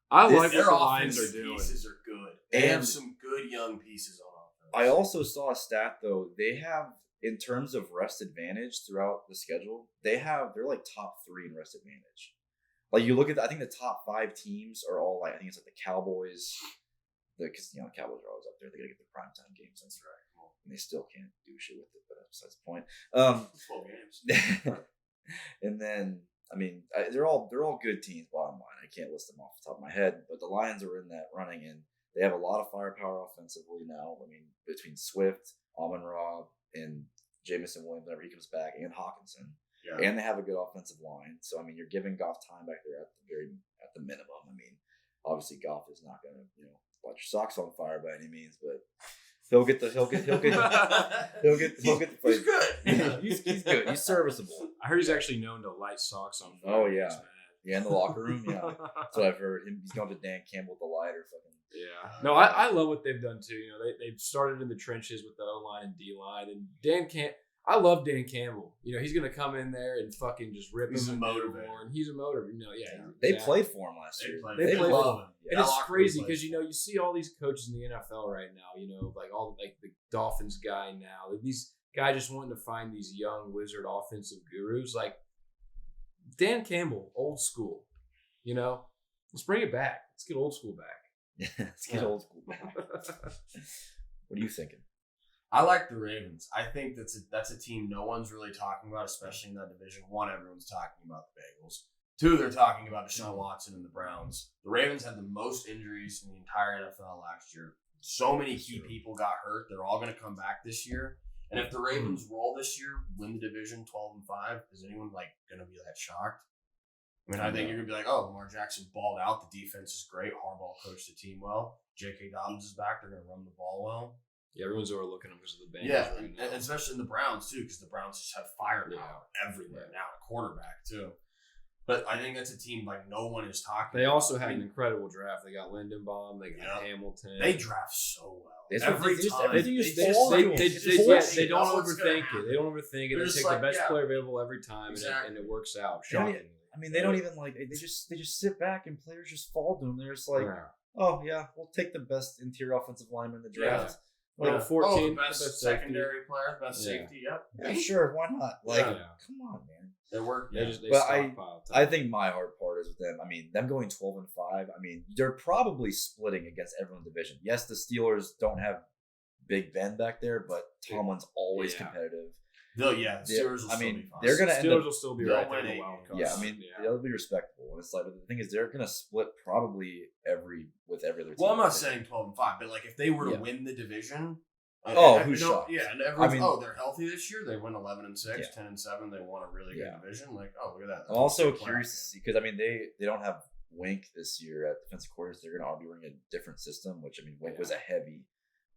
I like what their the Lions are doing. Pieces are good. They have some good young pieces on offense. I also saw a stat though. They have, in terms of rest advantage throughout the schedule, they're like top 3 in rest advantage. Like you look at, I think the top 5 teams are all like, I think it's like the Cowboys. Because the Cowboys are always up there. They gotta get the primetime games. That's right. And they still can't do shit with it, but that's besides the point. 12 games. And then, they're all good teams. Bottom line, I can't list them off the top of my head, but the Lions are in that running, and they have a lot of firepower offensively now. Between Swift, Amon-Ra, and Jamison Williams, whenever he comes back, and Hawkinson, and they have a good offensive line. So you're giving Goff time back there at the minimum. Obviously Goff is not going to light your socks on fire by any means, but he'll get the play. He's good. Yeah, he's good. He's serviceable. I heard he's actually known to light socks on fire. Oh yeah, in the locker room. Yeah, that's what I've heard. He's going to Dan Campbell with the lighter. Fucking yeah. No, I love what they've done too. They've started in the trenches with the O line and D line, and I love Dan Campbell. He's gonna come in there and fucking just rip him. He's a motivator. He's a motivator. They played for him last year. They played for him. Yeah. And it's crazy because you see all these coaches in the NFL right now. Like the Dolphins guy now. Like these guys just wanting to find these young wizard offensive gurus. Like Dan Campbell, old school. Let's bring it back. Let's get old school back. Let's get old school back. What are you thinking? I like the Ravens. I think that's a team no one's really talking about, especially in that division. 1, everyone's talking about the Bengals. 2, they're talking about Deshaun Watson and the Browns. The Ravens had the most injuries in the entire NFL last year. So many key people got hurt. They're all going to come back this year. And if the Ravens roll this year, win the division 12-5, is anyone going to be that shocked? I think you're going to be like, oh, Lamar Jackson balled out. The defense is great. Harbaugh coached the team well. J.K. Dobbins is back. They're going to run the ball well. Yeah, everyone's overlooking them because of the Bengals. Yeah, and especially in the Browns, too, because the Browns just have firepower everywhere now, a quarterback, too. But I think that's a team no one is talking They also had an incredible draft. They got Lindenbaum. They got Hamilton. They draft so well. Every time. They don't overthink it. They don't overthink it. They take the best player available every time, and it works out. Shockingly. They don't even they just sit back and players just fall to them. They're just like, oh yeah, we'll take the best interior offensive lineman in the draft. Like 14, the best secondary player, best safety. Yeah, sure, why not? Come on, man. They work. I think my hard part is with them. Them going 12-5. They're probably splitting against everyone's division. Yes, the Steelers don't have Big Ben back there, but Tomlin's always competitive. The Steelers will still be fine. They're gonna Steelers will still be right there in the the wild card. Yeah, they'll be respectable. And it's the thing is, they're gonna split probably with every other team. Well, I'm not saying 12-5, but if they were to win the division, who's shocked? Yeah, and everyone's they're healthy this year. They went 11-6, 10-7. They won a really good division. Look at that. I'm also curious to see because they don't have Wink this year at defensive coordinator. They're gonna all be running a different system, which Wink was a heavy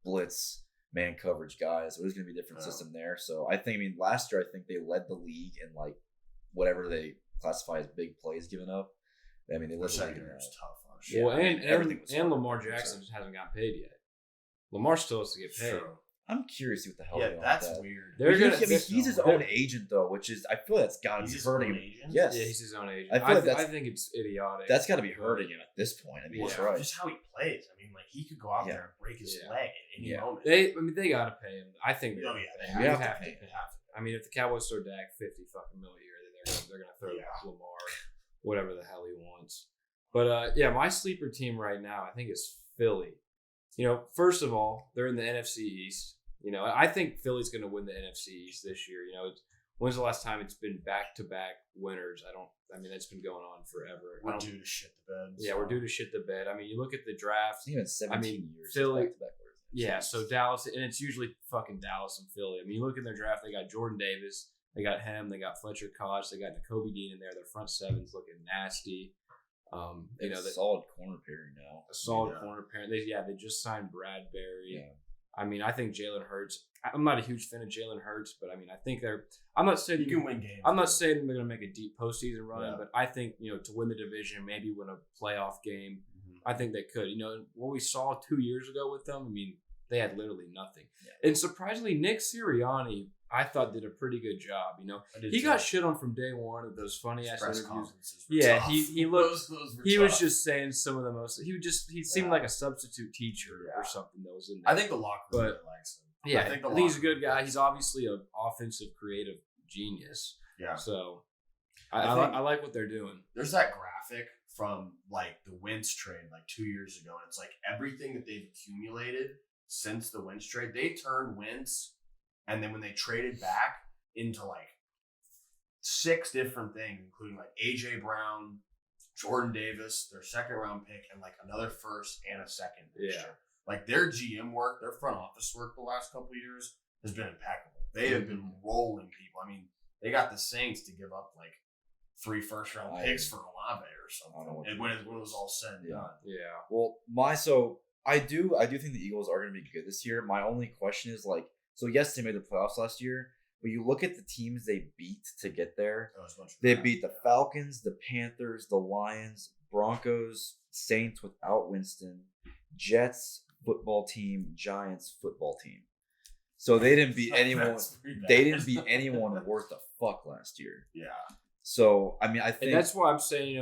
blitz man coverage guy, so there's going to be a different system there. So I think, last year, I think they led the league in whatever they classify as big plays given up. They led the league in that. Well, and Lamar Jackson just hasn't got paid yet. Lamar still has to get paid. Sure. I'm curious what the hell. Yeah, that's weird. He's his own agent though, which is I feel that's got to be hurting him. Yes, yeah, he's his own agent. I think it's idiotic. That's got to be hurting him at this point. I mean, right. Just how he plays. I mean, like he could go out there and break his leg at any moment. They got to pay him. I think. They have to pay him. I mean, if the Cowboys throw Dak $50 fucking million a year, they're gonna throw Lamar whatever the hell he wants. But my sleeper team right now I think is Philly. First of all, they're in the NFC East. I think Philly's going to win the NFC East this year. When's the last time it's been back-to-back winners? I mean, that's been going on forever. We're due to shit the bed. Yeah, we're due to shit the bed. I mean, you look at the draft. Even 17 years. Philly. Back-to-back winners. Yeah, so Dallas, and it's usually fucking Dallas and Philly. I mean, you look in their draft, they got Jordan Davis, they got him, they got Fletcher Koch, they got Nakobe Dean in there. Their front seven's looking nasty. Solid corner pairing now. A solid corner pairing. They just signed Bradbury. Yeah. I mean, I think Jalen Hurts. I'm not a huge fan of Jalen Hurts, but I mean, I think they're. I'm not saying you can win games. I'm not saying they're going to make a deep postseason run, but I think to win the division, maybe win a playoff game. I think they could. What we saw 2 years ago with them. I mean, they had literally nothing. Yeah. And surprisingly, Nick Sirianni, I thought did a pretty good job. He got shit on from day one of those funny ass interviews. Yeah, he looked. He was just saying some of the most. He seemed like a substitute teacher or something that was in there. I think the locker room really likes him. Yeah, I think he's a good guy. He's obviously an offensive creative genius. Yeah. So I like what they're doing. There's that graphic from like the Wentz trade like 2 years ago, and it's like everything that they've accumulated since the Wentz trade. They turned Wentz, and then when they traded back into like 6 different things, including like AJ Brown, Jordan Davis, their second round pick, and like another first and a second next year. Like their GM work, their front office work the last couple of years has been impeccable. They have been rolling people. I mean, they got the Saints to give up like 3 first-round picks for Olave or something. When it was all said and done. Yeah. Well, I do think the Eagles are going to be good this year. My only question is yes, they made the playoffs last year, but you look at the teams they beat to get there. They beat the Falcons, the Panthers, the Lions, Broncos, Saints without Winston, Jets football team, Giants football team. So they didn't beat anyone. They didn't beat anyone worth a fuck last year. Yeah. So I mean, I think that's why I'm saying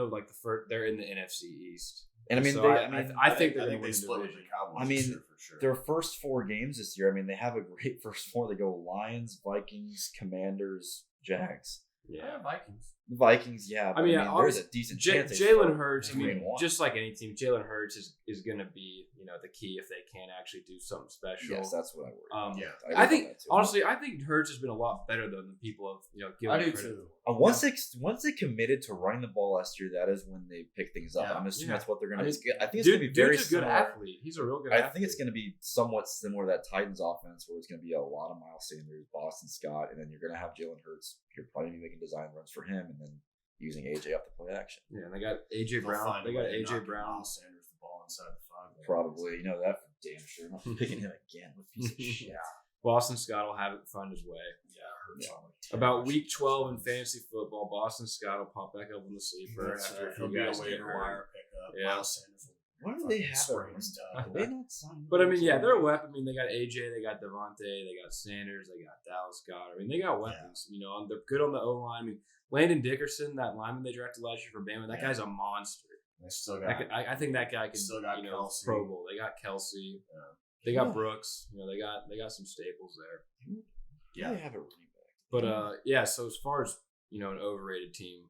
they're in the NFC East. And I mean, so I think they're going to win the division. I mean, their first 4 games this year. I mean, they have a great first 4. They go Lions, Vikings, Commanders, Jags. Yeah, Vikings. Yeah. But I mean, there's a decent chance. Jalen Hurts. I mean, just like any team, Jalen Hurts is going to be the key if they can actually do something special. Yes, that's what I worry. I think honestly, Hurts has been a lot better than the people have given him credit. Too. Once they committed to running the ball last year, that is when they pick things up. I'm assuming that's what they're going to do. I think it's going to be very similar. Good athlete. He's a real good athlete. I think it's going to be somewhat similar to that Titans offense, where it's going to be a lot of Miles Sanders, Boston Scott, and then you're going to have Jalen Hurts. You're probably going to be making design runs for him, and then using AJ up to play action. Yeah, and they got AJ Brown. They got AJ Brown. Miles Sanders the ball inside the 5. Probably, that for damn sure. I'm not picking him again with piece of shit. Boston Scott will have it find his way. About week 12 in fantasy football, Boston Scott will pop back up on the sleeper after a few guys get hurt. Why do they have it? They not sign. But I mean, they're a weapon. I mean, they got AJ, they got Devontae, they got Sanders, they got Dallas Goedert. I mean, they got weapons. They're good on the O line. I mean, Landon Dickerson, that lineman they drafted last year for Bama, that guy's a monster. They still got. I think that guy can. Still got Kelsey. Pro Bowl. They got Kelsey. They got Brooks. They got some staples there. Yeah, they have a running back. But so as far as an overrated team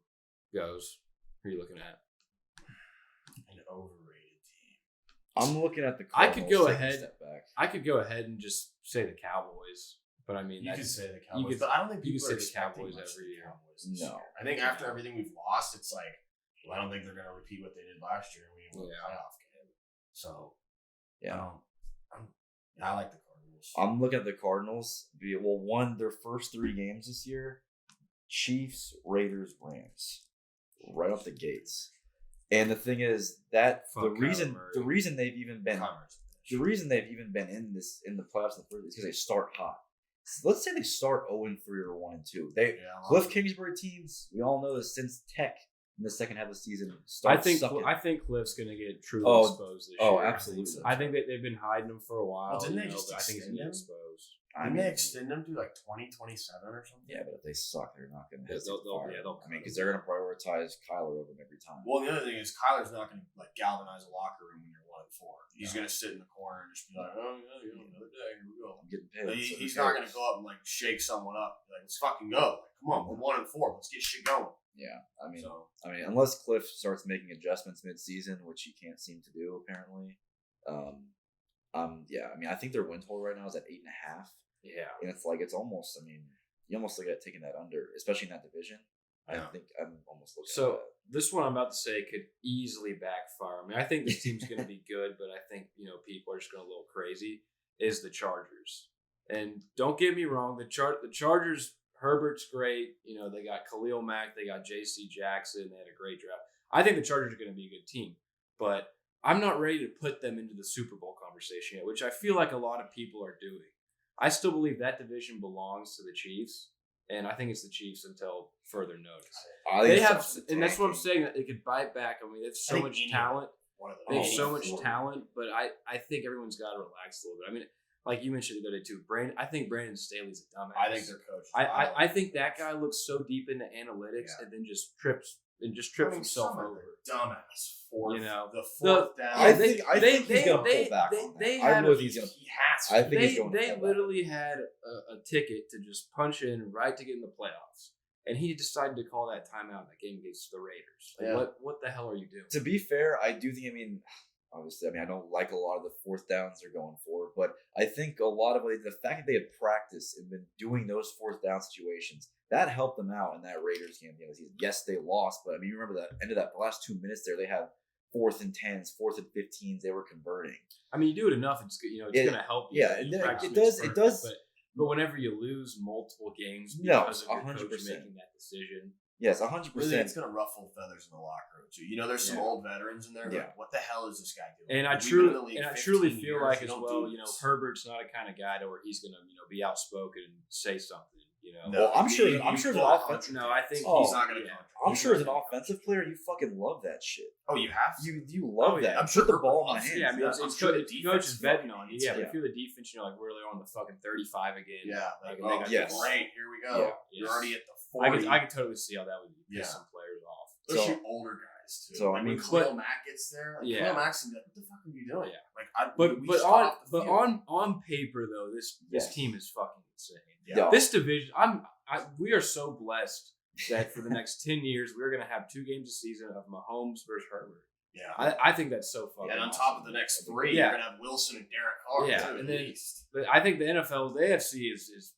goes, who are you looking at? An overrated team. I'm looking at the Cardinals. I could go ahead and just say the Cowboys. But I mean, you could say the Cowboys. But I don't think people are expecting the Cowboys every year. No, I think after everything we've lost, it's like, I don't think they're going to repeat what they did last year. We won the playoff game. So, I like the Cardinals. I'm looking at the Cardinals. Well, their first 3 games this year, Chiefs, Raiders, Rams, right off the gates. And the thing is that the reason they've even been in the playoffs in the first is because they start hot. Let's say they start 0-3 or 1-2. Cliff Kingsbury teams, we all know this since Tech in the second half of the season. I think Cliff's going to get truly exposed this year. Oh, absolutely. I think that they've been hiding him for a while. Well, didn't they just I think he's going to get exposed. Didn't they extend them to like 2027 or something? Yeah, but if they suck, they're not going to. They'll because they're going to prioritize Kyler over them every time. Well, the other thing is Kyler's not going to like galvanize a locker room when you're 1-4. He's going to sit in the corner and just be like, "Oh yeah, another day, here we go." I'm getting paid. He's not going to go up and like shake someone up. Like, let's fucking go. Like, come on, we're 1-4. Let's get shit going. Yeah, I mean, unless Cliff starts making adjustments mid-season, which he can't seem to do apparently. I think their win total right now is at 8.5. Yeah, and it's almost. I mean, you almost look at taking that under, especially in that division. Yeah. I think I'm almost looking. So at that. This one I'm about to say could easily backfire. I mean, I think this team's going to be good, but I think people are just going a little crazy. Is the Chargers, and don't get me wrong, the Chargers. Herbert's great. They got Khalil Mack. They got J.C. Jackson. They had a great draft. I think the Chargers are going to be a good team, but I'm not ready to put them into the Super Bowl conversation yet, which I feel like a lot of people are doing. I still believe that division belongs to the Chiefs, and I think it's the Chiefs until further notice. They have, and that's what I'm saying. That they could bite back. I mean, they have so much talent. They have so much talent, but I think everyone's got to relax a little bit. I mean, like you mentioned the other day too, I think Brandon Staley's a dumbass. I think their coach. I think that guy looks so deep into analytics and then just trips himself over. Dumbass. The fourth down. I think he's going to pull back on that. I don't know if he's going to. He has to. I think he's going to. They literally had a ticket to just punch in right to get in the playoffs. And he decided to call that timeout in that game against the Raiders. Like, what the hell are you doing? To be fair, I do think, obviously, I don't like a lot of the fourth downs they're going for, but I think a lot of the fact that they had practiced and been doing those fourth down situations, that helped them out in that Raiders game. Yes, they lost, but you remember that end of that last 2 minutes there, they had 4th and 10s, 4th and 15s, they were converting. You do it enough, it's going to help you. Yeah, it does. But whenever you lose multiple games because of your 100%. coach making that decision. Yes, 100%. It's going to ruffle feathers in the locker room too. There's some old veterans in there. Yeah. Like, what the hell is this guy doing? And I truly feel like as well, Herbert's not a kind of guy to where he's going to be outspoken and say something. No, well, I'm sure as an offensive. No, I think he's not going to. I'm sure as an offensive player, you fucking love that shit. Oh, you have to. You love that. I'm sure the ball in my hands. Yeah, it's coach is betting on you. Yeah, but if you're the defense, you're like, we're really on the fucking 35 again. Yeah, great. Here we go. You're already at the 40. I can totally see how that would piss some players off. Especially older guys too. So when Khalil Mack gets there, Khalil Mack's gonna be like, "What the fuck are you doing?" On paper though, this team is fucking insane. Yeah. This division, we are so blessed that for the next 10 years we're gonna have 2 games a season of Mahomes versus Herbert. Yeah, I think that's so fucking. And on top of the next 3, you're gonna have Wilson and Derek Carr. Yeah, too, and at then, least. but I think the NFL, the AFC is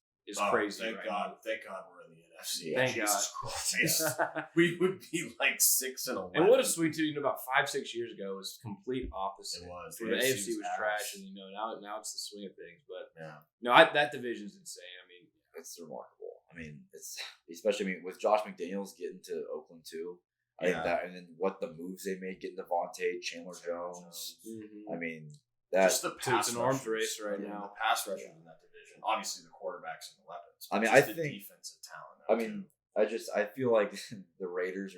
crazy. Thank right God! now. Thank God we're in the NFC. Thank Jesus Christ. We would be like 6-11. And what a sweet too! About 5-6 years ago, it was complete opposite. It was. Where the AFC was trash, and now it's the swing of things. But yeah, that division's insane. It's remarkable. It's especially with Josh McDaniels getting to Oakland too. I think that, and then what the moves they made, getting Devontae, Chandler Jones. Mm-hmm. That's just the pass. It's an arms race right now. The pass rushers in that division, obviously the quarterbacks and the weapons. I think the defensive talent. I feel like the Raiders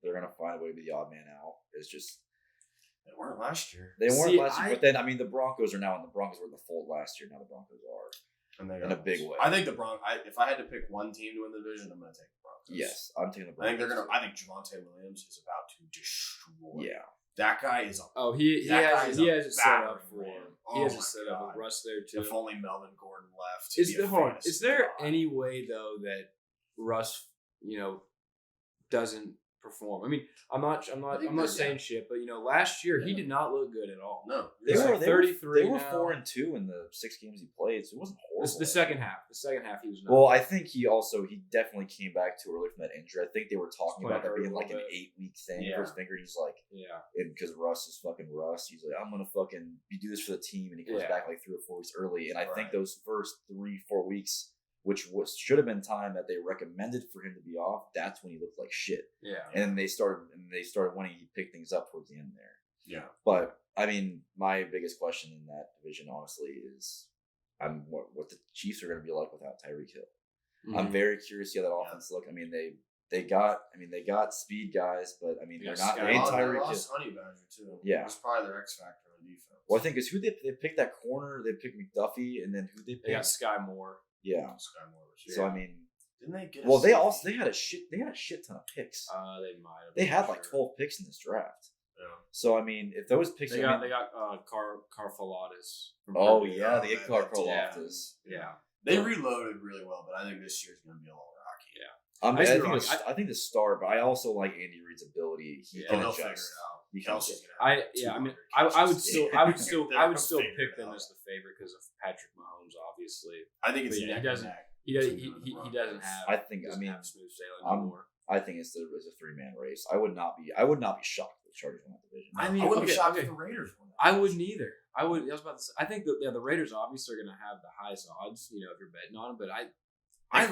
they're gonna find a way to be the odd man out. It's just they weren't last year. They weren't last year, but then the Broncos are now, and the Broncos were in the fold last year. Now the Broncos are. And in a big way. I think the Broncos. If I had to pick one team to win the division, I'm going to take the Broncos. Yes, I'm taking the Broncos. I think Javonte Williams is about to destroy. Yeah, that guy is. He has it set up for. He has it set up with Russ there too. If only Melvin Gordon left. Is there any way though that Russ, doesn't perform? I'm not saying shit, but last year he did not look good at all. No, they were 33. They were 4-2 in the 6 games he played, so it wasn't horrible. The second half he was. Well, I think he definitely came back too early from that injury. I think they were talking about that being like an 8-week thing for his finger. He's like, and because Russ is fucking Russ, he's like, I'm gonna fucking do this for the team, and he comes back like 3 or 4 weeks early. And I think those first 3-4 weeks, which should have been time that they recommended for him to be off, that's when he looked like shit. Yeah. And they started winning. He picked things up towards the end there. Yeah. But my biggest question in that division, honestly, is what the Chiefs are going to be like without Tyreek Hill. Mm-hmm. I'm very curious to see how that offense look. They got speed guys, but they're not. They ain't Tyreek Hill. Honey Badger too. Yeah. That's probably their X factor. on defense. Well, I think it's who they picked that corner. They picked McDuffie, and then who they picked? They got Sky Moore. Yeah. Sky Moore was So I mean, didn't they get? Well, they had a shit ton of picks. They might have. They had like 12 picks in this draft. Yeah. So I mean, if those picks, they got Karfalatis. Oh yeah, they get Karfalatis. Karfalatis. Yeah. They reloaded really well, but I think this year's going to be a little rocky. Yeah. I think the star, but I also like Andy Reid's ability. He can They'll adjust. figure it out. He can Kelsey's adjust. gonna have I would 200 still catches. I would still They're pick gonna them figure it as the favorite because of Patrick Mahomes, obviously. I think it's But yeah, neck he doesn't- and neck. He doesn't. between He them and doesn't Broncos. have. I think. doesn't I mean, have smooth sailing I'm- anymore. I think it's a 3-man race. I would not be shocked if the Chargers won that division. I mean, I wouldn't be okay, shocked okay. if the Raiders won. I wouldn't either. I was about to say. I think the Raiders obviously are going to have the highest odds. You know, if you're betting on them, but I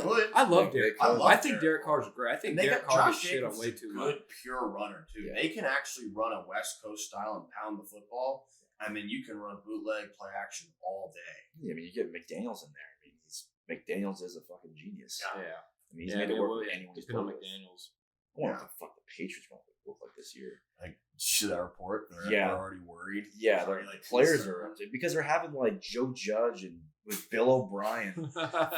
love Derek Carr. I think Derek Carr's great. I think And they Derek got Carr Josh gets shit on Jacobs, way a too much. good pure runner too. Yeah. They can actually run a West Coast style and pound the football. I mean, you can run bootleg play action all day. Yeah, I mean, you get McDaniels in there. I mean, McDaniels is a fucking genius. Yeah. I mean, he's made it work with anyone he's Depend on played with. McDaniels. I wonder what the fuck the Patriots want to look like this year. Like, should that report? Yeah. They're already worried. Yeah, They're the already, players concerned. are because they're having like Joe Judge and with Bill O'Brien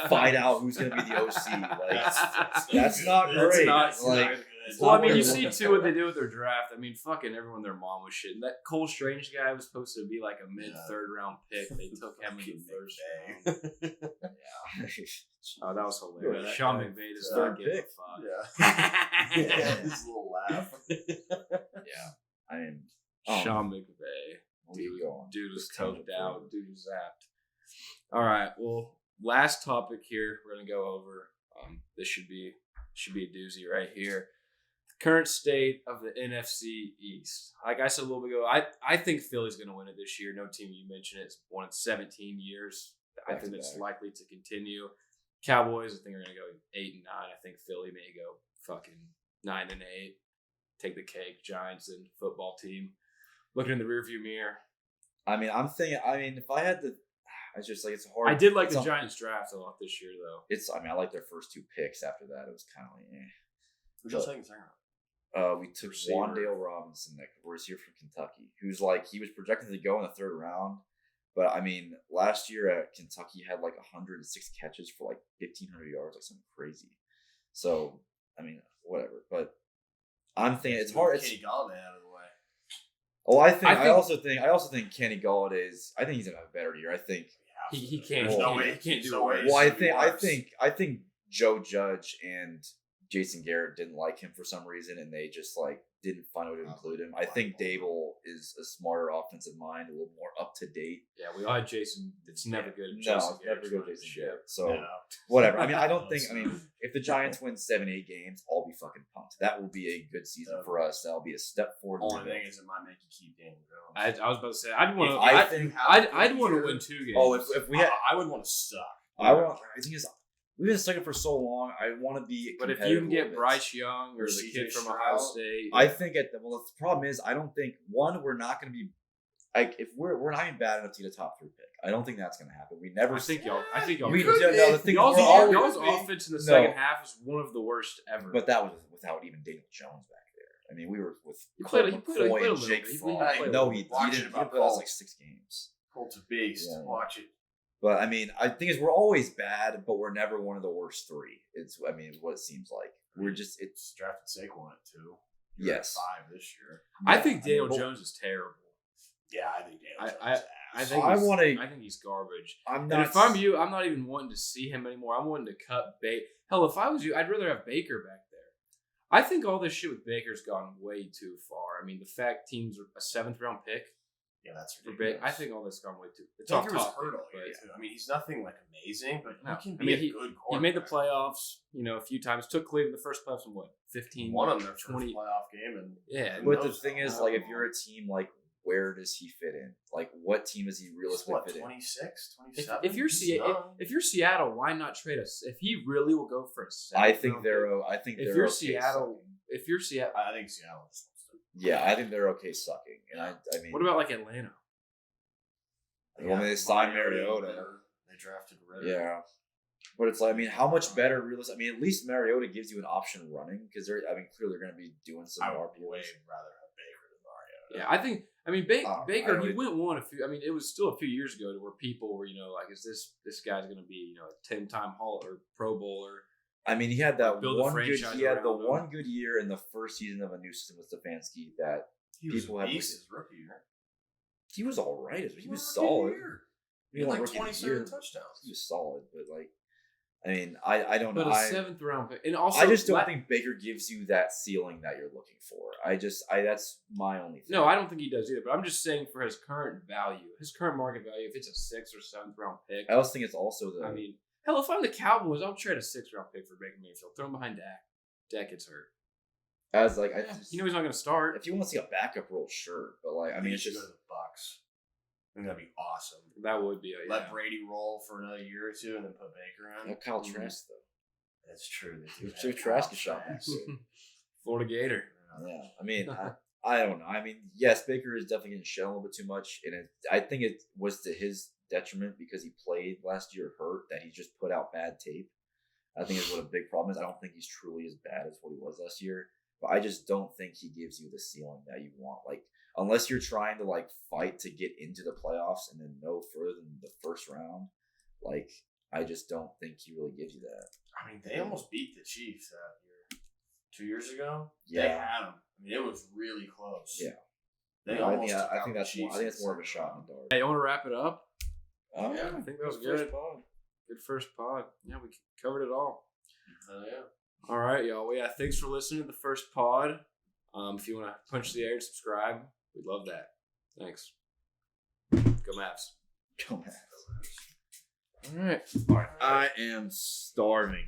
fight out who's going to be the OC. Like that's not That's great. not like, good. it's Well, not I mean, what you it see looks too what like. they do with their draft. I mean, fucking everyone, their mom was shitting. That Cole Strange guy was supposed to be like a mid-third round pick. They took him in the first round. Oh, that was hilarious. Yeah, Sean that McVay does third not give a pick. fuck. Yeah, his little laugh. Yeah, I mean, Sean McVay. Dude was coked out. Dude was zapped. All right. Well, last topic here we're gonna go over. This should be a doozy right here. Current state of the NFC East. Like I said a little bit ago, I think Philly's gonna win it this year. No team you mentioned it's won in 17 years. I think that's likely to continue. Cowboys, I think are gonna go 8-9. I think Philly may go fucking 9-8. Take the cake. Giants and football team. Looking in the rearview mirror. I mean, I'm thinking. I mean, if I had to, it's just like it's hard. I did like the it's Giants draft a lot this year, though. I mean, I like their first 2 picks. After that, it was kind of like, Who's your second round? we took Receiver. Wandale Robinson, that receiver from Kentucky, who's like he was projected to go in the 3rd round. But I mean, last year at Kentucky had like 106 catches for like 1,500 yards, like something crazy. So I mean, whatever. But I'm thinking it's hard. Kenny Galladay out of the way. Oh, I also think Kenny Galladay's. I think he's gonna have a better year. I think. He can't. There's no way. He can't do no way. it. Well, Worse. I think Joe Judge and Jason Garrett didn't like him for some reason, and they just like didn't find a way to include him. I think Dable is a smarter offensive mind, a little more up to date. Yeah, we all had Jason. It's never good. No, Jason it's never Garrett's good running Jason shit. Garrett. So Yeah. whatever. I mean, I don't think. I mean, if the Giants win 7-8 games, I'll be fucking pumped. That will be a good season for us. That'll be a step forward. Only thing is, it might make you keep Daniel Jones. I was about to say I'd want to. I think. I'd want to win 2 games. Oh, if we had, I would want to suck. I think it's. We've been stuck for so long. I want to be. But if you can competitive a get little bit. Bryce Young or Or the kid CJ from Stroud, Ohio State, I think the problem is I don't think we're not going to be like if we're not even bad enough to get a top 3 pick. I don't think that's going to happen. We never. I think y'all. We could. do. No, the thing is, Y'all's, we're always- y'all's offense in the second half is one of the worst ever. But that was without even Daniel Jones back there. I mean, we were with He played a McCoy little and Jake bit. He Fromm. played a No, little he bit. didn't play us like 6 games. Colts a beast. Yeah. Watch it. But I mean, I think is we're always bad, but we're never one of the worst 3. It's what it seems like. We're just It's drafted Saquon at 2. Yes. 5 this year. I think Yeah, I Daniel mean, Jones is terrible. Yeah, I think Daniel I- Jones is I ass. think I I think he's garbage. I'm And not. if I'm you, I'm not even wanting to see him anymore. I'm wanting to cut Baker. Hell, if I was you, I'd rather have Baker back there. I think all this shit with Baker's gone way too far. I mean, the fact teams are a 7th round pick Yeah, that's for ridiculous. Baker. I think all this gone way too. It's off Baker was topic, hurt all but year, too. I mean, he's nothing like amazing, but No. he can I be mean, a good quarterback. he made the playoffs, a few times. Took Cleveland the first playoffs in what, 15, Won him their 20. first playoff game, and Yeah, and But the knows thing how. is, like, if you're a team, like, where does he fit in? Like, what team does he he's realistically what, fit in? 26, if, 27? if you're He's Seattle, young. why not trade us? If he really will go for a 7th I think round they're. pick, I think If they're you're okay Seattle, sucking. if you're Seattle, I think Seattle just wants to. Yeah, I think they're okay sucking. And I mean, what about like Atlanta? Well, they signed Mariota. They drafted Ritter. Yeah, but it's like, I mean, how much better? Realistic. I mean, at least Mariota gives you an option running because they're. I mean, clearly they're going to be doing some I would RPOs. way rather have Baker than Mariota. Yeah, I I mean, I Baker, don't he even- went one a few. I mean, it was still a few years ago to where people were, like, is this guy's going to be, a 10-time Hall or Pro Bowler? I mean, he had that Build a one good. franchise He had the around him. one good year in the first season of a new system with Stefanski that He was people a have. beast his rookie year. He was all right. He was Rookie solid. year. He He had won like rookie of the 27 year. touchdowns. He was solid, but like, I mean, I don't But know. a 7th round pick, and also I just don't think Baker gives you that ceiling that you're looking for. That's my only thing. No, I don't think he does either. But I'm just saying for his current value, his current market value, if it's a 6th or 7th round pick, I also think it's also the. I mean, hell, if I'm the Cowboys, I'll trade a 6th round pick for Baker Mayfield. Throw him behind Dak. Dak gets hurt. as like, I Yeah, just, he's not going to start. if you want to see a backup role, sure, but like, I mean, He it's should just go to the Bucks. I think that'd be awesome. That would be a Let Brady roll for another year or two, and then put Baker on. Kyle Trask though. That's true. They do It's have too Trask Kyle shot. Trask. Florida Gator. Yeah, I mean, I don't know. I mean, yes, Baker is definitely getting shown a little bit too much, and I think it was to his detriment because he played last year hurt that he just put out bad tape. I think is what a big problem is. I don't think he's truly as bad as what he was last year, but I just don't think he gives you the ceiling that you want. Like, unless you're trying to like fight to get into the playoffs and then no further than the first round, like I just don't think he really gives you that. I mean, they almost beat the Chiefs that year. 2 years ago, Yeah. they had them. I mean, it was really close. Yeah. They I almost. think, took I out think the that's more. Chiefs I think in it's more of a the shot in second the dark. Hey, you want to wrap it up? Oh, Yeah, I think that was First good. pod. Good first pod. Yeah, we covered it all. round. Yeah. All right, y'all. Well, yeah, thanks for listening to the first pod. If you want to punch the air and subscribe, we'd love that. Thanks. Go Mavs. Go Mavs. All right. I am starving.